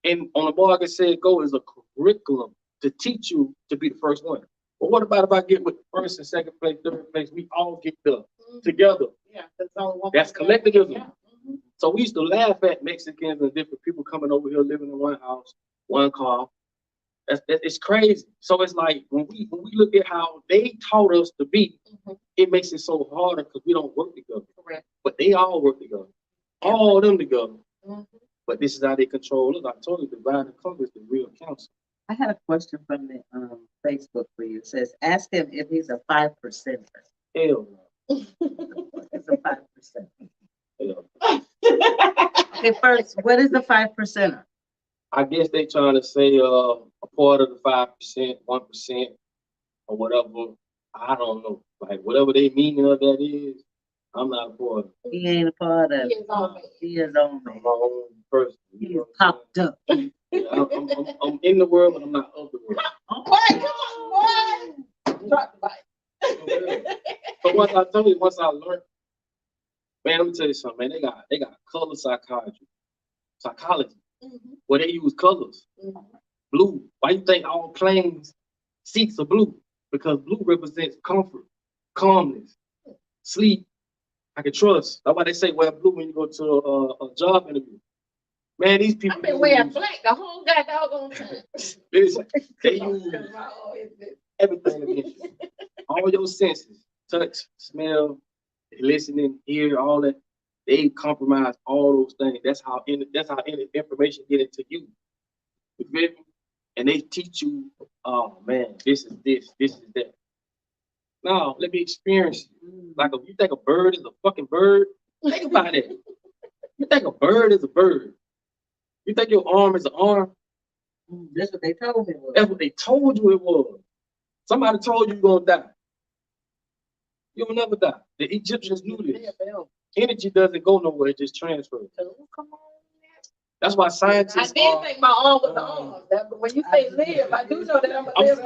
And on the bar, I said, go is a curriculum to teach you to be the first one. But what about if I get with first and second place, third place? We all get there together. Yeah, that's collectivism. Yeah. So we used to laugh at Mexicans and different people coming over here living in one house, one car. It's crazy. So it's like when we look at how they taught us to be, it makes it so harder because we don't work together. Correct. But they all work together. All of them together. But this is how they control us. I told you, divide and conquer is the real counsel. I had a question from the Facebook for you. It says, ask him if he's a 5%. Hell no. It's a 5%. Hell no. Okay, first, what is the 5%? I guess they trying to say a part of the 5%, 1%, or whatever. I don't know. Like whatever they meaning of that is, I'm not a part of it. He ain't a part of it. He is on I'm my own person. He's popped up. Yeah, I'm in the world, but I'm not of the world. Boy, come on, boy. Drop the mic. But once I learned, man, let me tell you something, man. They got color psychology, where they use colors. Blue. Why you think all planes seats are blue? Because blue represents comfort, calmness, sleep. I can trust. That's why they say wear blue when you go to a job interview. Man, these people. I've been wearing black the whole goddamn time. Listen, they use everything against you. All your senses, touch, smell, listening, hear, all that. They compromise all those things. That's how information get into you. You feel me? And they teach you, oh man, this is this is that. No, let me experience it. Like if you think a bird is a fucking bird, think about it. You think a bird is a bird. You think your arm is an arm. That's what they told me. That's what they told you it was. Somebody told you you're gonna die. You'll never die. The Egyptians knew this. Energy doesn't go nowhere, it just transfers. That's why scientists I did think my arm was the arm. But when you say live, I do know that I'm a live.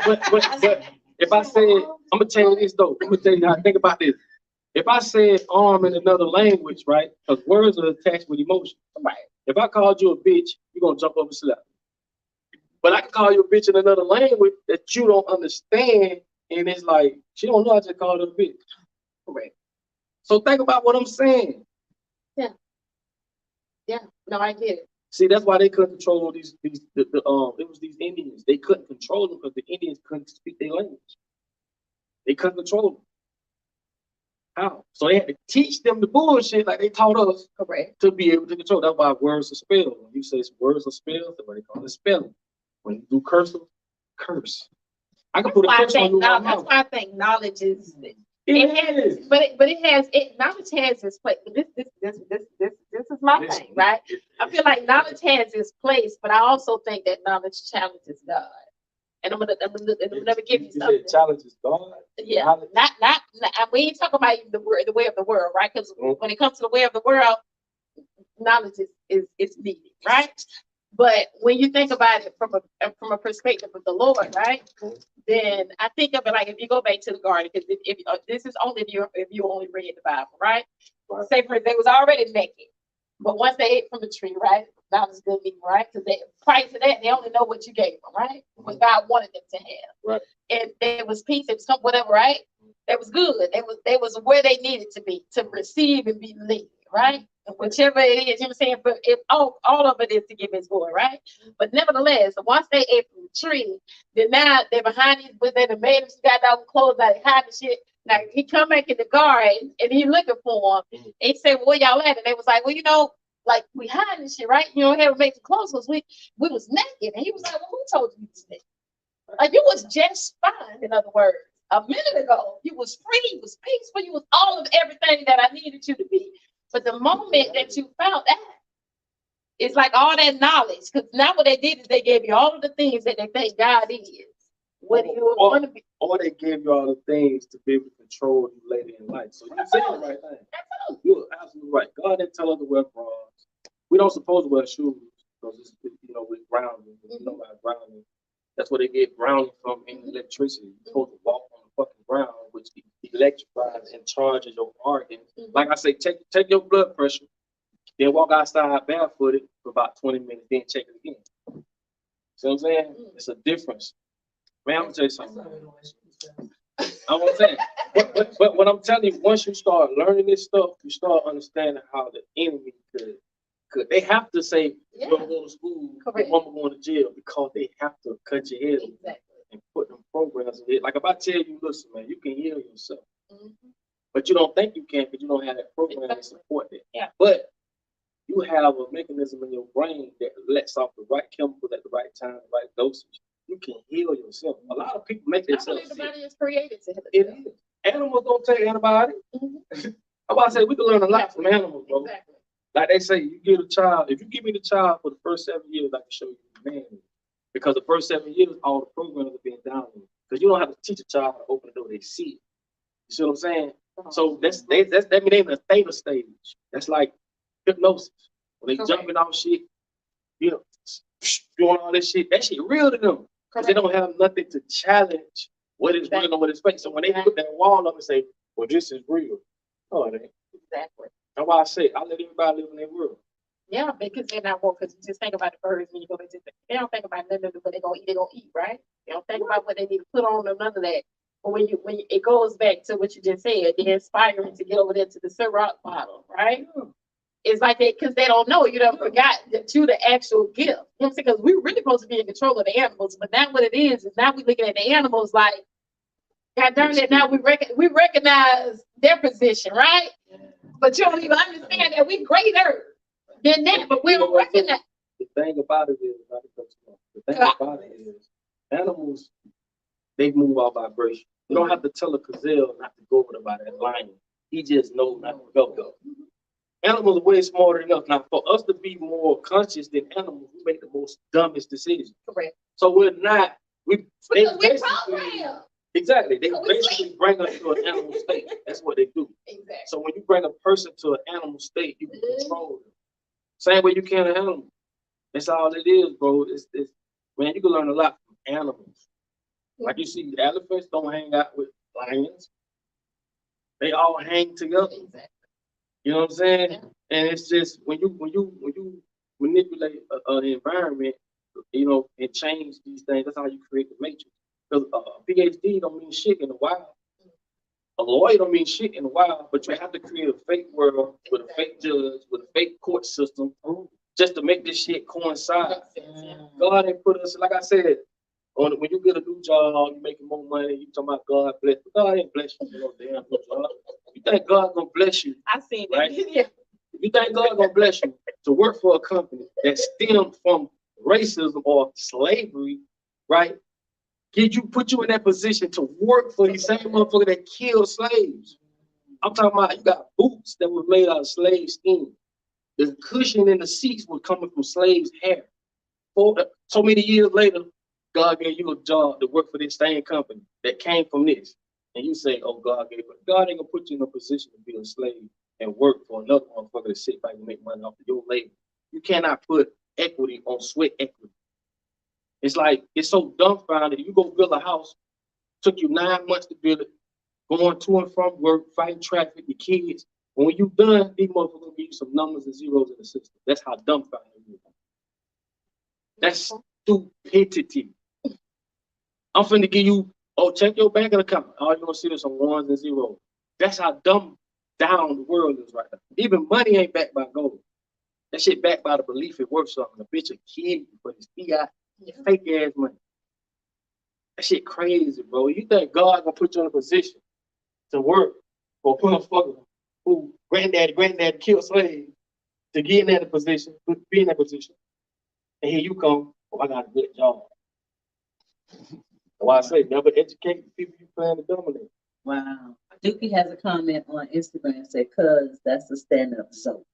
But if I said, I'm gonna tell you this though. I'm gonna tell you how I think about this. If I said arm in another language, right? Because words are attached with emotion. Right. If I called you a bitch, you're gonna jump up and slap me. But I can call you a bitch in another language that you don't understand, and it's like she don't know I just called her a bitch. Correct. So think about what I'm saying. Yeah. No, I get it. See, that's why they couldn't control it was these Indians. They couldn't control them because the Indians couldn't speak their language. They couldn't control them. How? So they had to teach them the bullshit like they taught us. Correct. To be able to control. That's why words are spelled. When you say words are spelled, that's what they call it spelling. When you do cursive, curse. I can put a curse on you right now. That's why I think knowledge is. Knowledge has its place. This is my thing, right? I feel like knowledge has its place, but I also think that knowledge challenges God. And I'm gonna give you something. Challenges God. Yeah, not. We ain't talking about the way of the world, right? Because when it comes to the way of the world, knowledge is needed, right? But when you think about it from a perspective of the Lord, right? Then I think of it like if you go back to the garden, because if this is only if you only read the Bible, right? Say for they was already naked, but once they ate from the tree, right? That was good eating, right? Because prior to that, they only know what you gave them, right? What God wanted them to have, right? And there was peace, it was something, whatever, right? That was good. They was where they needed to be to receive and be led, right? Whichever it is, you know what I'm saying? But if all of it is to give his glory, right? But nevertheless, once they ate from the tree, then now they're behind these, but they done made him got down clothes out of hiding shit. Now he come back in the garden and he looking for them. And he said, well, where y'all at? And they was like, well, you know, like we hiding shit, right? You don't have to make the clothes because we was naked. And he was like, well, who told you this naked? Like you was just fine, in other words. A minute ago, you was free, you was peaceful, you was all of everything that I needed you to be. But the moment that you found that, it's like all that knowledge. Because now what they did is they gave you all of the things that they think God is. What do you want to be? Or they gave you all the things to be able to control you later in life. So you're saying the right thing. You're absolutely right. God didn't tell us to wear bras. We don't supposed to wear shoes because it's, we're grounding. You know about grounding. That's where they get grounding from in electricity. You're supposed to walk on the electrifies and charges your organs. Like I say, take your blood pressure, then walk outside barefooted for about 20 minutes, then check it again. See what I'm saying? It's a difference. Man, I'm gonna tell you something. I'm saying, but what I'm telling you, once you start learning this stuff, you start understanding how the enemy could. They have to say you're going to school, your mama going to jail, because they have to cut your head and put them programs in it. Like if I tell you, listen, man, you can heal yourself, but you don't think you can because you don't have that program to support it. Yeah. But you have a mechanism in your brain that lets off the right chemicals at the right time, the right dosage. You can heal yourself. A lot of people make themselves sick. Everybody is created to heal. It is. Animals don't take antibiotics. I'm about to say we can learn a lot from animals, bro. Exactly. Like they say, you give a child, if you give me the child for the first 7 years, I can show you the man. Because the first 7 years, all the programs are being downloaded. Because you don't have to teach a child how to open the door, they see it. You see what I'm saying? So that means they're in a theta stage. That's like hypnosis. When they jumping off shit, you know, doing all this shit, that shit real to them. Because they don't have nothing to challenge what is real and what is fake. So when they put that wall up and say, well, this is real. No, it ain't. Exactly. That's why I say, I let everybody live in their world. Yeah, because they're not woke. Because you just think about the birds when you go into they don't think about nothing but they're going to eat, right? They don't think about what they need to put on or none of that. But when it goes back to what you just said, they're inspiring to get over there to the Ciroc bottle, right? It's like they, because they don't know, you done forgot that you the actual gift. You know what I'm saying? Because we're really supposed to be in control of the animals, but now what it is now we're looking at the animals like, God darn it, now we recognize their position, right? But you don't even understand that we greater than that, but we don't recognize. The thing about it is, animals, they move our vibration. You don't have to tell a gazelle not to go with about that lion. He just knows not to go. Animals are way smarter than us. Now, for us to be more conscious than animals, we make the most dumbest decisions. Correct. So we're not. Exactly. They basically bring us to an animal state. That's what they do. Exactly. So when you bring a person to an animal state, you can control them. Same way you can an animal. That's all it is, bro. It's man, you can learn a lot from animals. Like you see, elephants don't hang out with lions. They all hang together. Exactly. You know what I'm saying? Yeah. And it's just when you manipulate an environment, you know, and change these things, that's how you create the matrix. Because a PhD don't mean shit in the wild. A lawyer don't mean shit in the wild, but you have to create a fake world with a fake judge, with a fake court system, just to make this shit coincide. God ain't put us, like I said, when you get a new job, you making more money, you talking about God bless, but God ain't bless you with no damn new job. You think God gonna bless you? I seen that. Right? Yeah. You think God gonna bless you to work for a company that stemmed from racism or slavery, right? Put you in that position to work for these same motherfuckers that killed slaves. I'm talking about you got boots that were made out of slave skin. The cushion in the seats was coming from slaves' hair. So many years later, God gave you a job to work for this same company that came from this. And you say, oh, God ain't gonna put you in a position to be a slave and work for another motherfucker to sit back and make money off of your labor. You cannot put equity on sweat equity. It's like, it's so dumbfounded. You go build a house, took you 9 months to build it, going to and from work, fighting traffic, your kids. But when you done, these motherfuckers will give you some numbers and zeros in the system. That's how dumbfounded you are. That's stupidity. I'm finna give you, check your bank account. All you're gonna see is some ones and zeros. That's how dumb down the world is right now. Even money ain't backed by gold. That shit backed by the belief it worth something. A bitch will kill you for this fiat, fake ass money. That shit crazy, bro. You think God gonna put you in a position to work for a motherfucker who granddaddy killed slaves to get in that position, to be in that position. And here you come, I got a good job. Why I say never educate the people you plan to dominate. Wow. Dookie has a comment on Instagram say, cuz that's a stand-up show.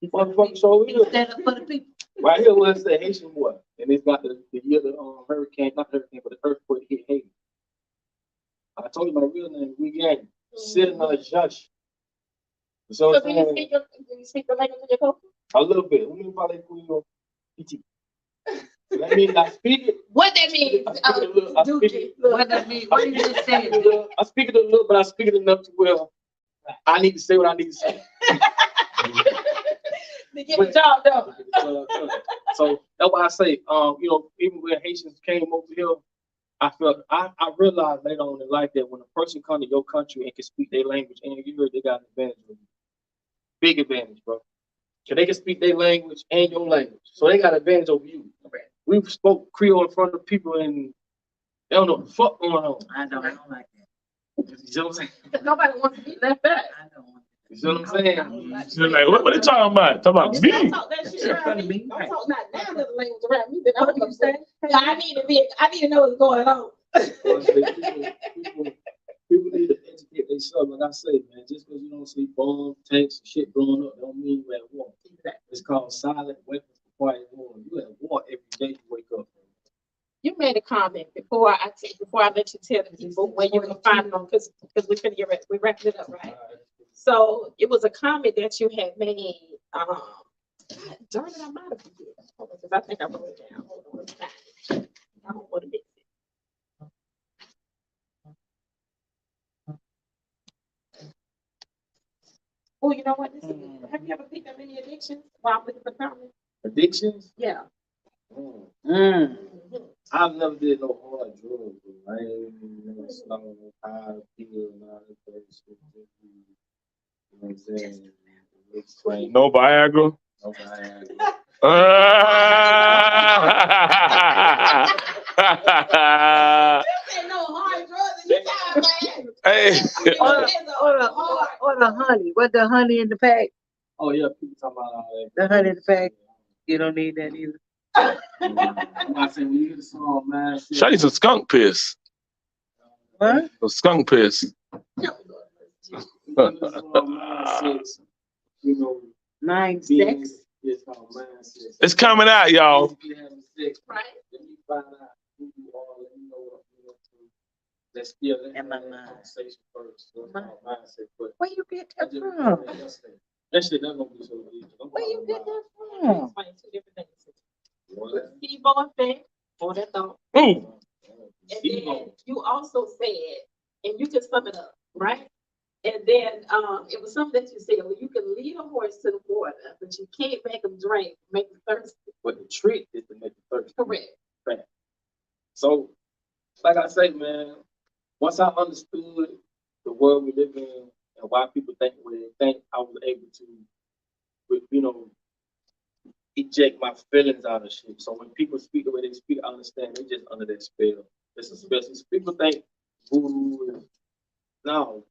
Motherfucker show is. Stand up for the people. Right here was the Haitian boy. And it's got the year the hurricane, not hurricane, but the earthquake hit Haiti. I told you my real name, we gang. Sitting on a judge. So do you speak the language of your culture? A little bit. Let me parler pour PT. That means I speak it. What that means, Dookie. What that mean? What you just said? I speak it a little, but I speak it enough to where I need to say what I need to say. To get the job done. So that's why I say, you know, even when Haitians came over here, I realized later on in life that when a person come to your country and can speak their language and you heard they got an advantage of you. Big advantage, bro. So they can speak their language and your language. So they got an advantage over you. We spoke Creole in front of people and they don't know what the fuck going on. I don't like that. You see what I'm saying? Nobody wants to be left back. I don't want You see what I'm saying? You're like, what they talking about? Talking about Don't me? talk that shit around me. Don't talk not down to the language around me. Then I'm gonna say, I need to know what's going on. People need to educate themselves. Like I say, man, just because you don't see bombs, tanks, and shit blowing up, don't mean you're at war. It's called silent weapons for quiet war. You at war every day you wake up. You made a comment before I let you tell the people where you can find them because we're wrapping it up, right? So it was a comment that you had made. Darn it, I might have forget. Because I think I wrote it down. Hold on, I don't want to miss it. Oh, you know what? Have you ever picked up any addictions while I'm looking for comments? Addictions? Yeah. I've never did no hard drugs. I ain't never smoked high pill and all that other shit. You know what I'm saying? No Viagra? No Viagra. No hard drugs in your time, man. Hey. Or the honey. What the honey in the pack? Oh yeah, people talking about all that. The honey in the pack. You don't need that either. I said, when you hear the song, man. Show you some skunk piss. What? Some skunk piss. You know, Mind being- sex. it's called mindset. It's coming out, y'all. You having sex, Right. Let me find out who you are. Let me know what you want to. Let's have In my that mind. conversation first. So it's called mindset. But Where you get I that just from? that shit doesn't gonna be so easy. Where you get that I'm from? explaining two different things. What? Placebo effect or that thought. Ooh. And then you also said, and you can sum it up, right? And then it was something that you said, well, you can lead a horse to the water, but you can't make them drink, make them thirsty. But the trick is to make it thirsty. Correct. So, like I say, man, once I understood the world we live in and why people think what they think, I was able to, you know, eject my feelings out of shit. So when people speak the way they speak, I understand they just under that spell. It's a spell. So people think voodoo is no.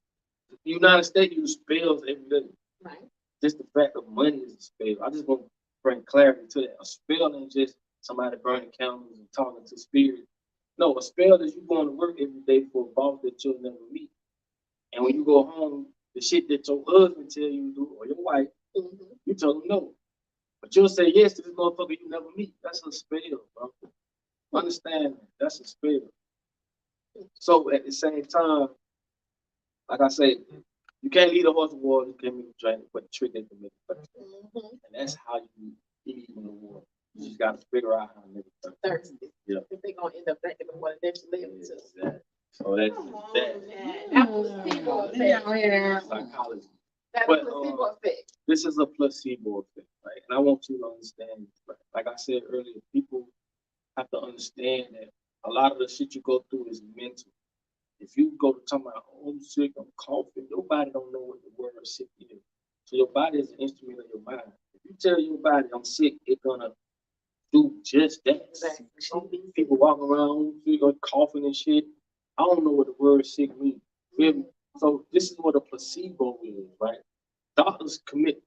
The United States use spells every day. Right. Just the fact of money is a spell. I just want to bring clarity to that. A spell ain't just somebody burning candles and talking to spirits. No, a spell is you going to work every day for a boss that you'll never meet. And when you go home, the shit that your husband tell you to do or your wife, you tell them no. But you'll say yes to this motherfucker you never meet. That's a spell, bro. Understand that? That's a spell. So at the same time, like I say, you can't lead a horse to water, you can't make it drink, but the trick is to make it thirsty. And that's how you eat in the water. You just gotta figure out how to make it thirsty. Thirsty. Yeah. If they're gonna end up drinking the water that you live into. Exactly. So that's Come on, that. man. That placebo effect. Psychology. That But, placebo effect. This is a placebo effect, right? And I want you to understand, like I said earlier, people have to understand that a lot of the shit you go through is mental. If you go to talk about, oh, I'm sick, I'm coughing, nobody don't know what the word sick is. So your body is an instrument of your mind. If you tell your body I'm sick, it's gonna do just that. Exactly. People walking around coughing and shit. I don't know what the word sick means. So this is what a placebo is, right? Doctors commit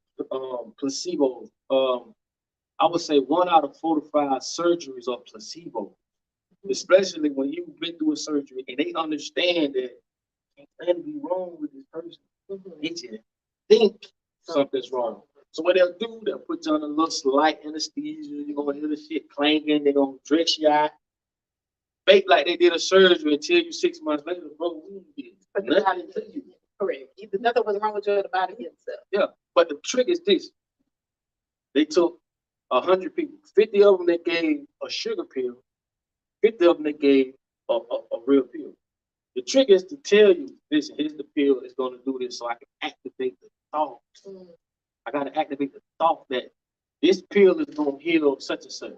placebo. I would say 1 out of 4 to 5 surgeries are placebo. Especially when you've been through a surgery and they understand that can't be wrong with this person. They just think something's wrong. So what they'll do, they'll put you on a little slight anesthesia. You're gonna hear the shit clanking. They're gonna dress you out. Fake like they did a surgery and tell you 6 months later, bro, we did nothing to you. Correct. Either nothing was wrong with you or the body itself. Yeah, but the trick is this. They took 100 people, 50 of them that gave a sugar pill, 50 of them that gave a real pill. The trick is to tell you, listen, here's the pill, it's going to do this, so I can activate the thought. I got to activate the thought that this pill is going to heal such and such.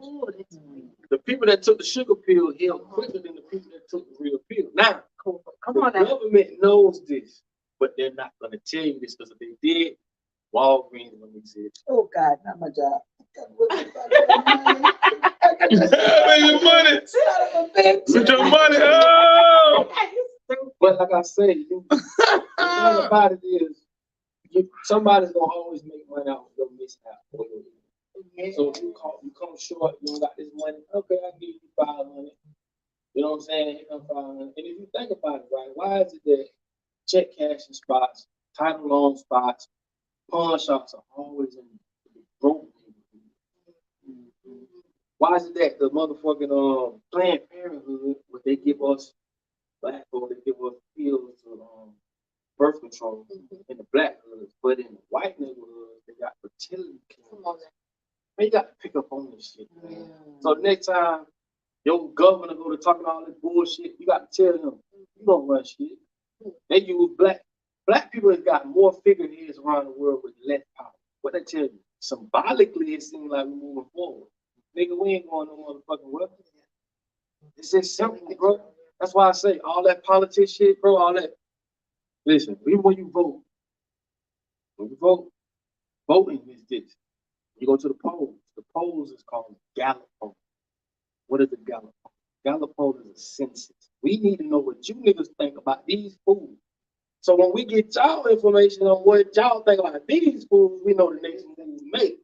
The people that took the sugar pill healed quicker than the people that took the real pill. Now, the government knows this, but they're not going to tell you this, because if they did, Walgreens wouldn't exist. Oh, God, not my job. Make your money. With your money. Oh. But like I say, the thing about it is, somebody's gonna always make money out of your mishap. So if you come short, you don't got this money. Okay, I give you 500. You know what I'm saying? Here come 500. And if you think about it, right, why is it that check cashing spots, title loan spots, pawn shops are always in the broke neighborhood? Why is it that the motherfucking Planned Parenthood, what they give us black folk, they give us pills to birth control in the black hoods, but in the white neighborhoods, they got fertility clinics. Man, you got to pick up on this shit, man. So the next time your governor go to talking all this bullshit, you got to tell him, you don't run shit. They use black people that got more figureheads around the world with less power. What they tell you? Symbolically, it seems like we're moving forward. Nigga, we ain't going no motherfucking well. It's just simple, bro. That's why I say all that politics shit, bro, all that. Listen, even when you vote, voting is this. You go to the polls. The polls is called Gallup poll. What is a Gallup poll? Gallup poll is a census. We need to know what you niggas think about these fools. So when we get y'all information on what y'all think about these fools, we know the next move we make.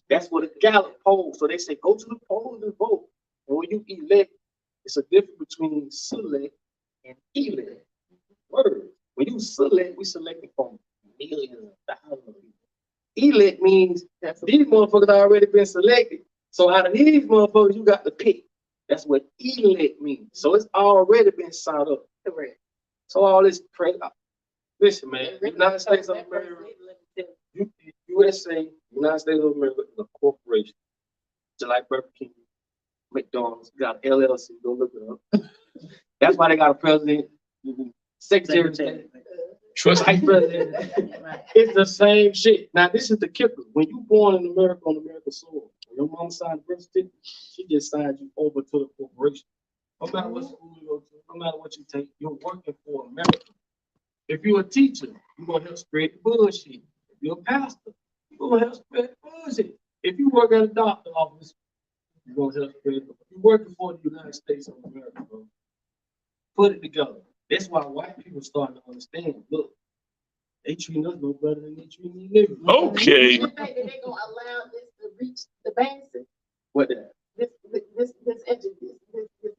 That's what a Gallup poll. So they say go to the polls and vote. And when you elect, it's a difference between select and elect. Word. When you select, we selecting from millions and thousands of people. Elect means these motherfuckers already been selected. So out of these motherfuckers, you got to pick. That's what elect means. So it's already been signed up. So all this listen, man, United States of America, USA, United States of America is a corporation. Just like Burger King, McDonald's, you got LLC, go look it up. That's why they got a president, secretary of state, Trust vice president. It's the same shit. Now, this is the kicker. When you born in America on American soil, when your mom signed the birth certificate, she just signed you over to the corporation. No matter what school you go to, no matter what you take, you're working for America. If you're a teacher, you're going to help spread the bullshit. If you're a pastor, you're going to help spread the bullshit. If you work at a doctor's office, you're going to help spread the bullshit. You're working for the United States of America, bro. Put it together. That's why white people starting to understand. Look, they treat us no better than they treat these niggas. Okay. You think that they're gonna allow this to reach the masses? What that? This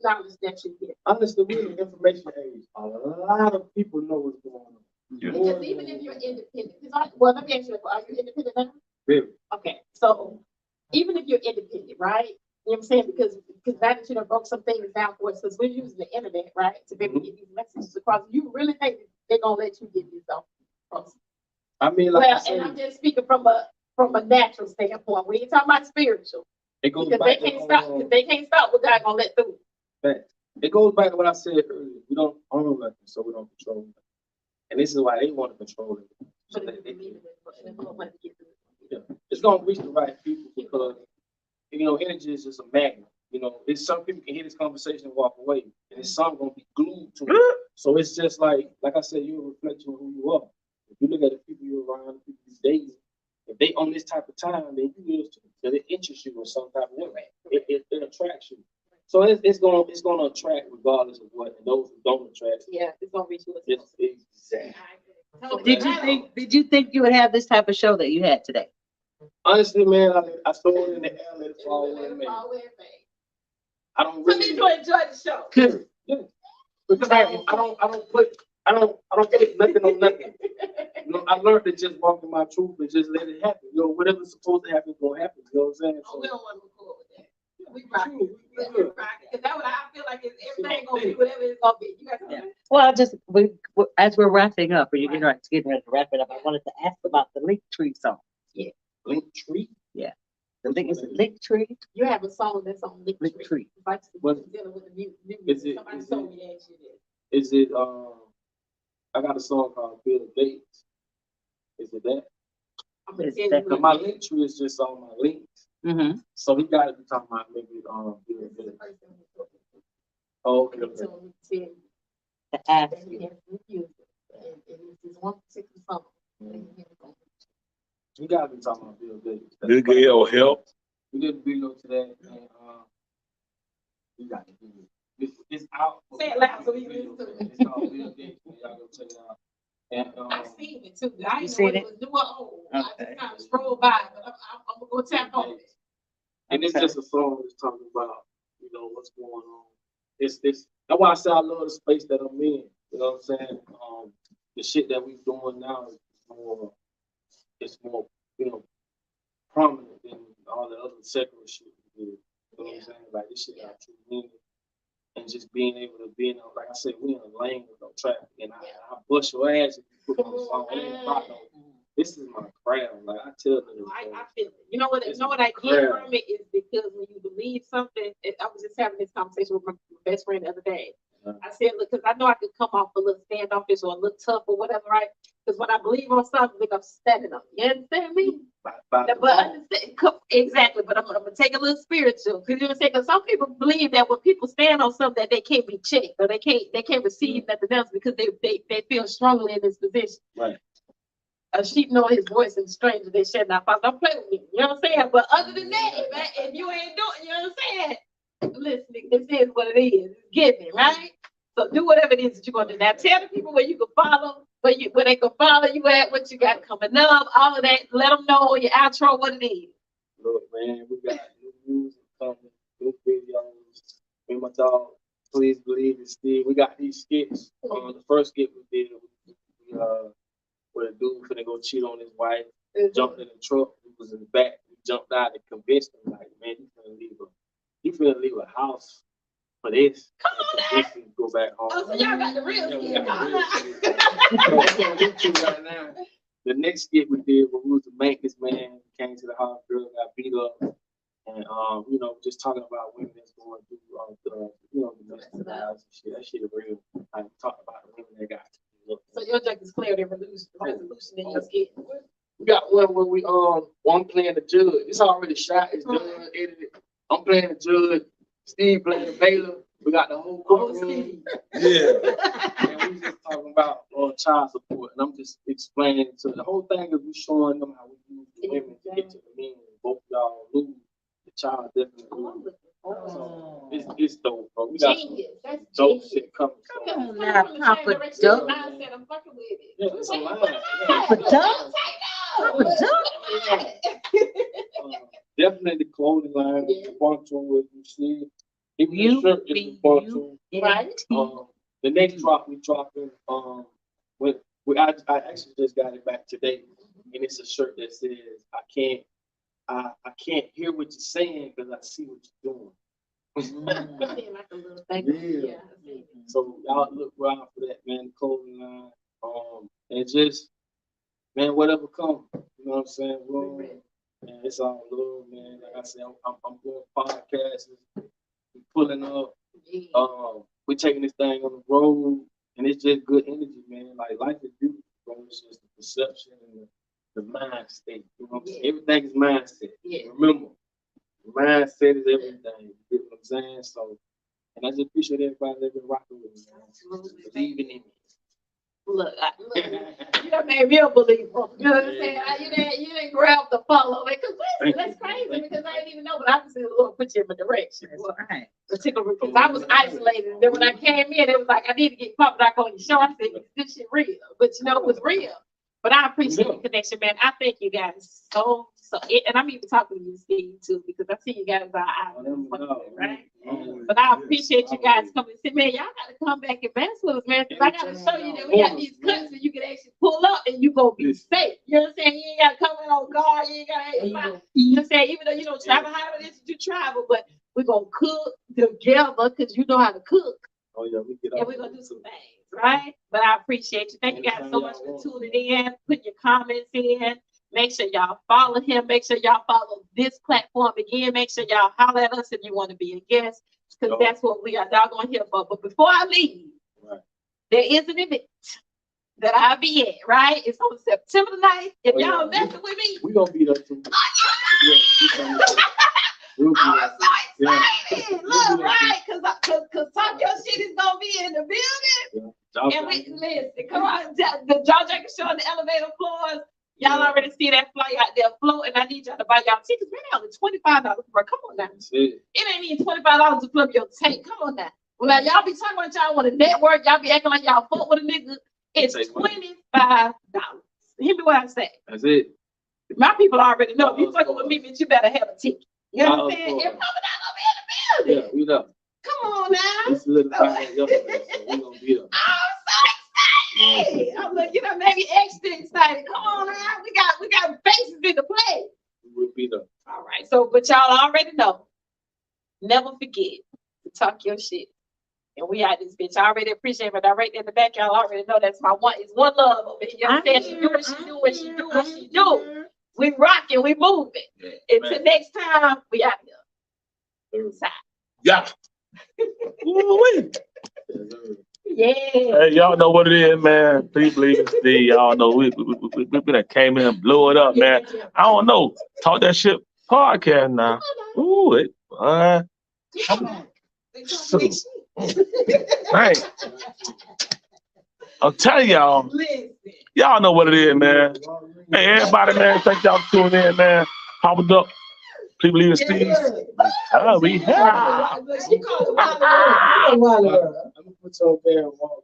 knowledge that you get. Honestly, we're in the information age. A lot of people know what's going on. Yeah. Because even if you're independent, well, let me ask you, are you independent now? Really? Okay, so even if you're independent, right? You know what I'm saying? Because now that you done broke some things down for us, because we're using the internet, right, to be able to get these messages across. You really think they're gonna let you get this across? I mean, like I Well, said, and I'm just speaking from a natural standpoint. We ain't talking about spiritual. it goes Because back they can't stop. Because they can't stop what God gonna let through. It goes back to what I said earlier. We don't own nothing, so we don't control nothing. And this is why they want to control it. So But that if they you believe in it, and we'll let it get through. yeah. It's gonna reach the right people because energy is just a magnet. There's some people can hear this conversation and walk away, and there's some gonna be glued to it. So it's just like I said, you're a reflection of who you are. If you look at the people you're around, the people you dating, if they on this type of time, then you live to because it interests you in some type of way. It attracts you. So it's gonna attract regardless of what. And those who don't attract, Yeah, it's gonna reach you. it's exactly. Did you think you would have this type of show that you had today? Honestly, man, I throw it in the air, let it fall away, man. I don't So really. did you enjoy the show? Period. Yeah. Because I don't put nothing on nothing. I learned to just walk in my truth and just let it happen. Whatever's supposed to happen is gonna happen. You know what I'm saying? Oh, we don't want to move forward with that. We rock it. We rock it. Because that's what I feel like everything gonna be whatever it's gonna be. You guys know that? Well, as we're wrapping up, or you're getting ready to wrap it up, I wanted to ask about the link tree song. Link tree? Yeah. I think it's a lick tree. You have a song that's on Lick Lick Tree. Tree. It's like What- dealing with the music. Is it- Somebody is told it- me that shit. Is it, I got a song called Bill Gates. Is it that? I'm gonna It's tell you that- Cause what my it is. link tree is just on my links. Mm-hmm. So he got to be talking about maybe, Bill That's the Gates. person who told me. Oh, okay. He told me to tell you To ask that he you. has refused it. And it's this one particular song. that he has on. He got to be talking about Bill Gates. Bill Gates will help. We did a video today, and we got to do it. It's out. Say it loud so we can listen to it. It's called Bill Gates. Y'all go check it out. And I seen it too. I You didn't know what seen it was new or old. I Okay. just kind of scrolled by, but I'm gonna go tap on it. and it's Okay. just a song that's talking about, you know, what's going on. It's that's why I say I love the space that I'm in. You know what I'm saying? The shit that we doing now is more, it's more, you know, prominent than all the other secular shit we do. You know what I'm saying? Like this shit got true meaning. And just being able to be in, like I said, we in a lane with no traffic. And I bust your ass if you put on a song. It ain't about no, this is my craft. Like I tell them. I feel it. You know what It's I get crap. from it is because when you believe something, I was just having this conversation with my best friend the other day. I said, look, because I know I could come off a little standoffish or a little tough or whatever, right? Because when I believe on something, like I'm standing on. You understand me? But understand, exactly. But I'm gonna take a little spiritual. Because you know what I'm saying? Because some people believe that when people stand on something, that they can't be checked or they can't receive nothing else because they feel strongly in this position. Right. A sheep know his voice and stranger they shall not follow. Don't play with me. You know what I'm saying? But other than that, if you ain't doing, you know what I'm saying? Listen, this is what it is. It's giving, right? So do whatever it is that you're gonna do. Now tell the people where you can follow, where they can follow you at, what you got coming up, all of that. Let them know your outro, what it is. Look, man, we got new music coming, new videos. Me and my dog, please believe it, Steve. We got these skits. The first skit we did, where a dude finna go cheat on his wife, jumped in the truck, he was in the back, he jumped out and convinced him, like, man, you finna leave a house for this. Come on now. This go back home. Oh, so y'all got the real Yeah, we skit. got the real skit. So it's on YouTube right now. The next skit we did where we was the maintenance man, came to the house, girl got beat up, and you know, just talking about women that's going through you know, domestic violence and shit. That shit is real. Like we talk about the women that got beat up. So your judge is clear the resolution in your skit. We got one where we one playing the judge. It's already shot, it's done, edited. I'm playing the judge, Steve playing the bailiff. We got the whole courtroom. Yeah. And we just talking about child support, and I'm just explaining. So the whole thing is we showing them how we use the women to get to the men. Both y'all lose. The child definitely lose. So it's dope, bro. We got some Genius. That's dope genius. shit coming. Come on Come now, from the Papa same direction Duck. mindset, I'm fucking with it. Yeah, it's a line. Papa Duck? Papa Duck? Definitely the clothing line. Yeah. The poncho with you see. Even the shirt is the poncho. Right. The next drop we dropping. I actually just got it back today, and it's a shirt that says I can't hear what you're saying because I see what you're doing. Like a little thing. Yeah. So y'all look around for that, man. The clothing line. And just, man, whatever comes. You know what I'm saying? Man, it's all love, man. Like I said, I'm doing podcasts. We pulling up. We're taking this thing on the road, and it's just good energy, man. Like life is beautiful, bro. It's just the perception and the mind state. You know what I'm saying? Everything is mindset. Yeah. Remember, mindset is everything. You get what I'm saying? So, and I just appreciate everybody that been rocking with me, man. Believing in me. Look, you done made me a believer. You know what I'm saying? You didn't grab the follow. Because listen, that's crazy because I didn't even know, but obviously the Lord put you in my direction. Right. Particularly because I was isolated. And then when I came in, it was like, I need to get PAPADUCK on your show. I said, this shit real. But you know, it was real. But I appreciate the connection, man. I thank you guys so. And I'm even talking to you, Steve, too, because I see you guys right? But I appreciate you guys coming. Say, man, y'all got to come back and mess with us, man, because I got to show you that we got these cuts and you can actually pull up and you going to be safe. You know what I'm saying? You ain't got to come in on guard. You ain't got to, you know what I'm saying? Even though you don't travel, however it is that you travel, but we're going to cook together because you know how to cook. Oh, yeah, And we're going to do some things, right? But I appreciate you. Thank you guys so much for tuning in, putting your comments in. Make sure y'all follow him. Make sure y'all follow this platform again. Make sure y'all holler at us if you want to be a guest, because that's what we are doggone here for. But before I leave, there is an event that I'll be at, right? It's on September 9th. If y'all messing with me, We're going to be there too. I'm so excited. Look, right? Because Talk Your Shit is going to be in the building. And we listen, come on, the Jaw Jacker Show on the elevator floors. Y'all already see that fly out there floating. I need y'all to buy y'all tickets. Really only $25, bro. Come on now. It ain't even $25 to flip your tank. Come on now. Well, y'all be talking about y'all want to network. Y'all be acting like y'all fuck with a nigga. It's $25. Hear me what I say. That's it. My people already know. If you fucking with me, bitch, you better have a ticket. You know what I'm saying? If Papa Doc gonna be in the building. Yeah, we know. Come on now. This is a little bit yesterday, so we're going to be there. I'm so excited. I'm like, you know, maybe extra excited. Come on now. We got faces in the play. We will be there. All right. So, but y'all already know. Never forget to talk your shit. And we out this bitch. I already appreciate it. I right there in the back, y'all already know that's my one. It's one love over here. You understand? She do what she do, what she do, what she do. We rocking, we moving. Until next time, we out here. Yeah. Ooh-wee. Yeah. Hey, y'all know what it is, man. Please believe in Steve. Y'all know we done came in and blew it up, man. I don't know. Talk that shit podcast now. Ooh, it. Come on. So, hey, I'm telling y'all, y'all know what it is, man. Hey, everybody, man, thank y'all for tuning in, man. PAPADUCK, please believe in Steve. We have. I'm going to put you over there and walk.